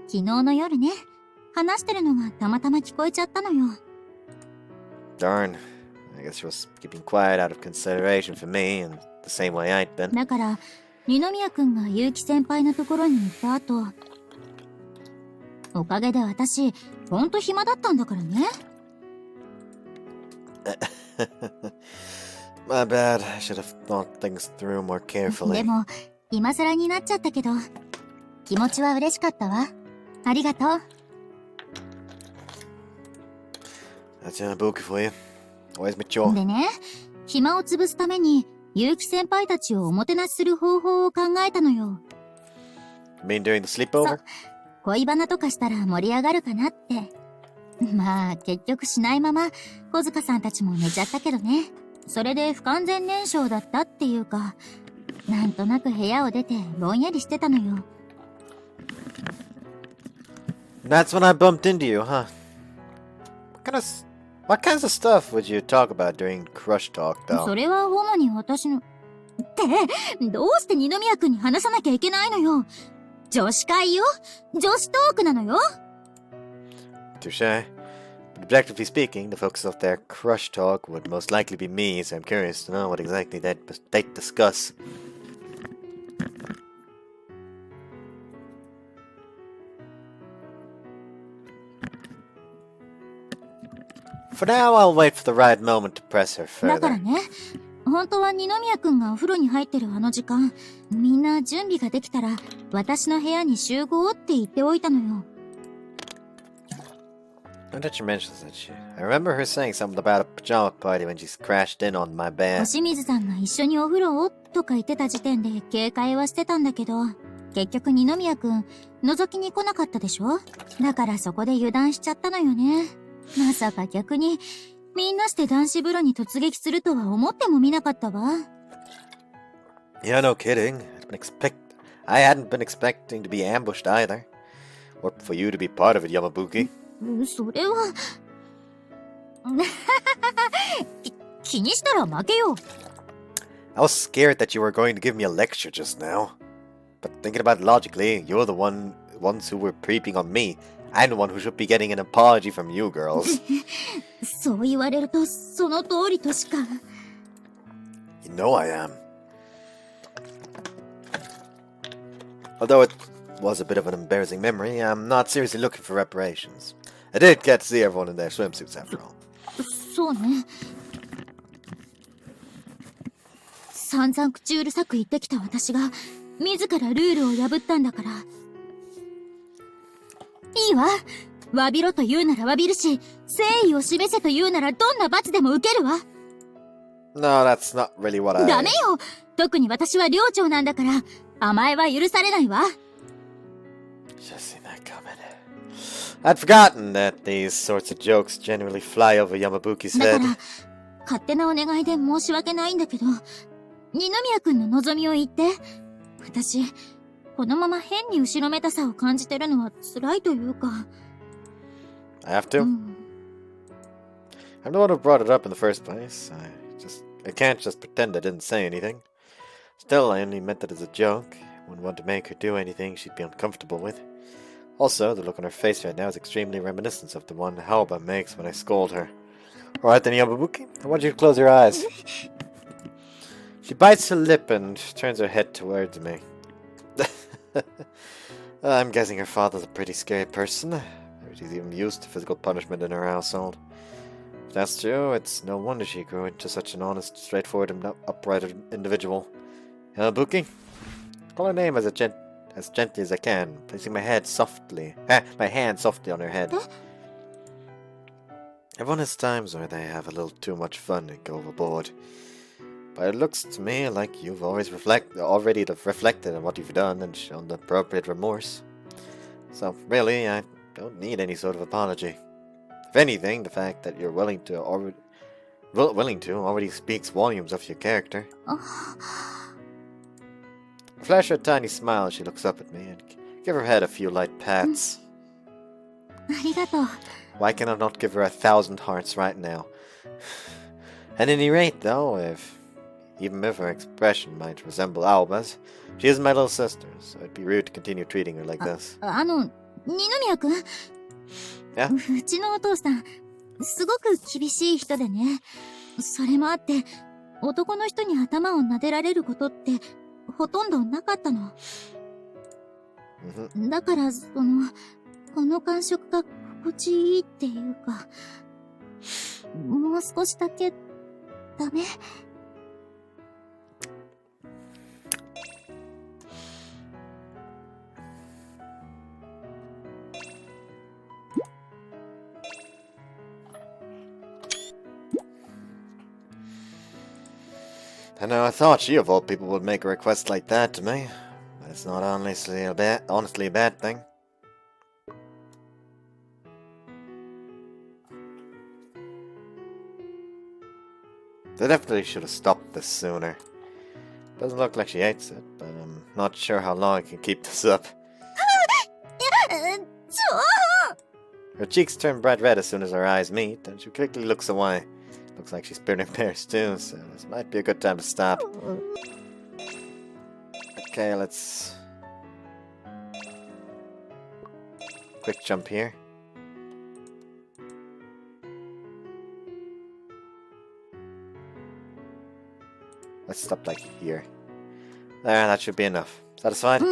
昨日の夜ね、話してるのがたまたま聞こえちゃったのよ。 Darn. I guess she was keeping quiet out of consideration for me, and the same way I'd been. だから、二宮くんが結城先輩のところに行った後、おかげで私、ほんと暇だったんだからね。My bad. I should have thought things through more carefully. でも、今更になっちゃったけど、気持ちは嬉しかったわ。ありがとう。 That's a book for you. Always mature. でね、暇を潰すために、結城先輩たちをおもてなしする方法を考えたのよ。You mean during the sleepover? 恋バナとかしたら盛り上がるかなって。まあ、結局しないまま、小塚さんたちも寝ちゃったけどね。それで不完全燃焼だったっていうか、なんとなく部屋を出てぼんやりしてたのよ。That's when I bumped into you, huh? What kinds of stuff would you talk about during crush talk, though? それは主に私の。って、どうして二宮くんに話さなきゃいけないのよ。女子会よ。女子トークなのよ。Touché. But objectively speaking, the focus of their crush talk would most likely be me, so I'm curious to know what exactly they'd discuss. For now, I'll wait for the right moment to press her だから further. ね、本当は二宮くんがお風呂に入ってるあの時間、みんな準備ができたら、私の部屋に集合って言っておいたのよ。Now that you mention such, I remember her saying something about a pajama party when she crashed in on my bed. 星水さんが一緒にお風呂をとか言ってた時点で警戒はしてたんだけど、結局二宮くん、覗きに来なかったでしょ？だからそこで油断しちゃったのよね。まさか逆に、みんなして男子風呂に突撃するとは思ってもみなかったわ。Yeah, no kidding. I hadn't been expecting to be ambushed either. Or for you to be part of it, Yamabuki. それは気にしたら負けよ。 I was scared that you were going to give me a lecture just now. But thinking about it logically, you're the ones who were creeping on me. I'm the one who should be getting an apology from you girls. そう言われるとその通りとしか。You know I am. Although it was a bit of an embarrassing memory, I'm not seriously looking for reparations. I did get to see everyone in their swimsuits after all. そうね。散々口うるさく言ってきた私が自らルールを破ったんだから。いいわ。詫びろと言うなら詫びるし、誠意を示せと言うならどんな罰でも受けるわ。No, that's not really what I... ダメよ。特に私は寮長なんだから、甘えは許されないわ。Just seen that coming. I'd forgotten that these sorts of jokes generally fly over Yamabuki's だ head. から、勝手なお願いで申し訳ないんだけど、二宮君の望みを言って。私、このまま変に後ろめたさを感じてるのは辛いというか。I have to? I'm the one who brought it up in the first place. I can't just pretend I didn't say anything. Still, I only meant it as a joke. I wouldn't want to make her do anything she'd be uncomfortable with. Also, the look on her face right now is extremely reminiscent of the one Haoba makes when I scold her. Alright then, Yamabuki, I want you to close your eyes. She bites her lip and turns her head towards me. I'm guessing her father's a pretty scary person. Maybe she's even used to physical punishment in her household. If that's true, it's no wonder she grew into such an honest, straightforward, and upright individual. Yamabuki? Call her name as gently as I can, placing my hand softly on her head. Everyone has times where they have a little too much fun and go overboard. But it looks to me like you've already reflected on what you've done and shown the appropriate remorse. So really, I don't need any sort of apology. If anything, the fact that you're willing to already speaks volumes of your character. Flash her a tiny smile as she looks up at me and give her head a few light pats. ありがとう。 Why can I not give her 1,000 hearts right now? At any rate, though, even if her expression might resemble Alba's, she is my little sister, so it'd be rude to continue treating her like this. 二宮君。Yeah? うちのお父さん、すごく厳しい人でね。それもあって、男の人に頭を撫でられることってほとんどなかったの。だから、この感触が心地いいっていうか、もう少しだけ、ダメ？ I know, I thought she of all people would make a request like that to me. But it's not honestly a bad thing. They definitely should have stopped this sooner. Doesn't look like she hates it, but I'm not sure how long I can keep this up. Her cheeks turn bright red as soon as her eyes meet, and she quickly looks away. Looks like she's burning pears too, so this might be a good time to stop. Okay, let's... Quick jump here. Let's stop like here. There, that should be enough. Satisfied?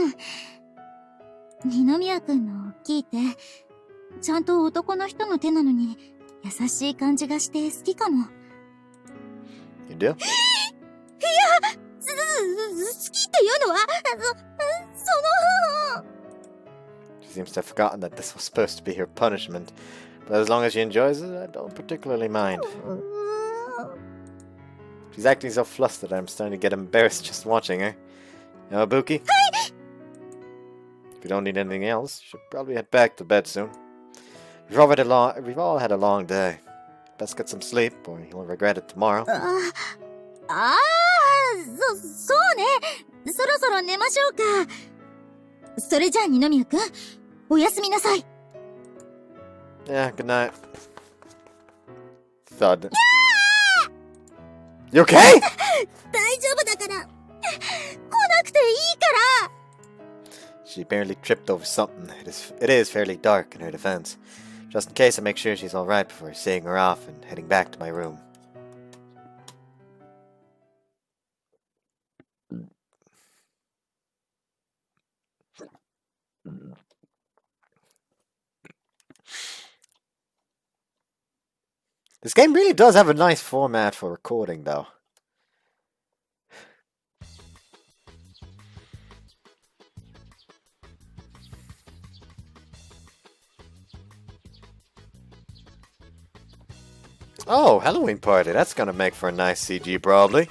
二宮君の聞いて、ちゃんと男の人の手なのに優しい感じがして好きかも。You do? 好きっていうのは、She seems to have forgotten that this was supposed to be her punishment. But as long as she enjoys it, I don't particularly mind. She's acting so flustered I'm starting to get embarrassed just watching her. Yamabuki? If you don't need anything else, you should probably head back to bed soon. We've all had a long day. Best get some sleep, or you'll regret it tomorrow. そうね。そろそろ寝ましょうか。それじゃあ二宮君、おやすみなさい。Yeah, good night. Thud. You okay? 大丈夫だから。来なくていいから。She apparently tripped over something. It is fairly dark in her defense. Just in case, I make sure she's alright before seeing her off and heading back to my room. This game really does have a nice format for recording, though. Oh, Halloween party. That's gonna make for a nice CG, probably.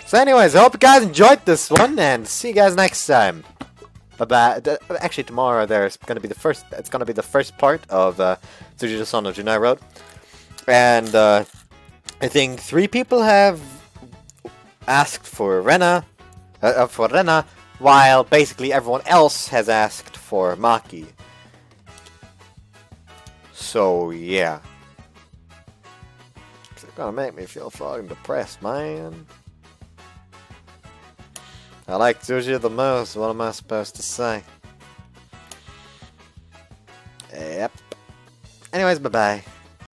So anyways, I hope you guys enjoyed this one, and see you guys next time. Bye-bye. Actually, tomorrow there's gonna be the first. It's gonna be the first part of Tsuji Son no Junai Road. And I think 3 people have asked for Rena, while basically everyone else has asked for Maki. So yeah, it's gonna make me feel fucking depressed, man. I like Tsuji the most. What am I supposed to say? Yep. Anyways, bye bye.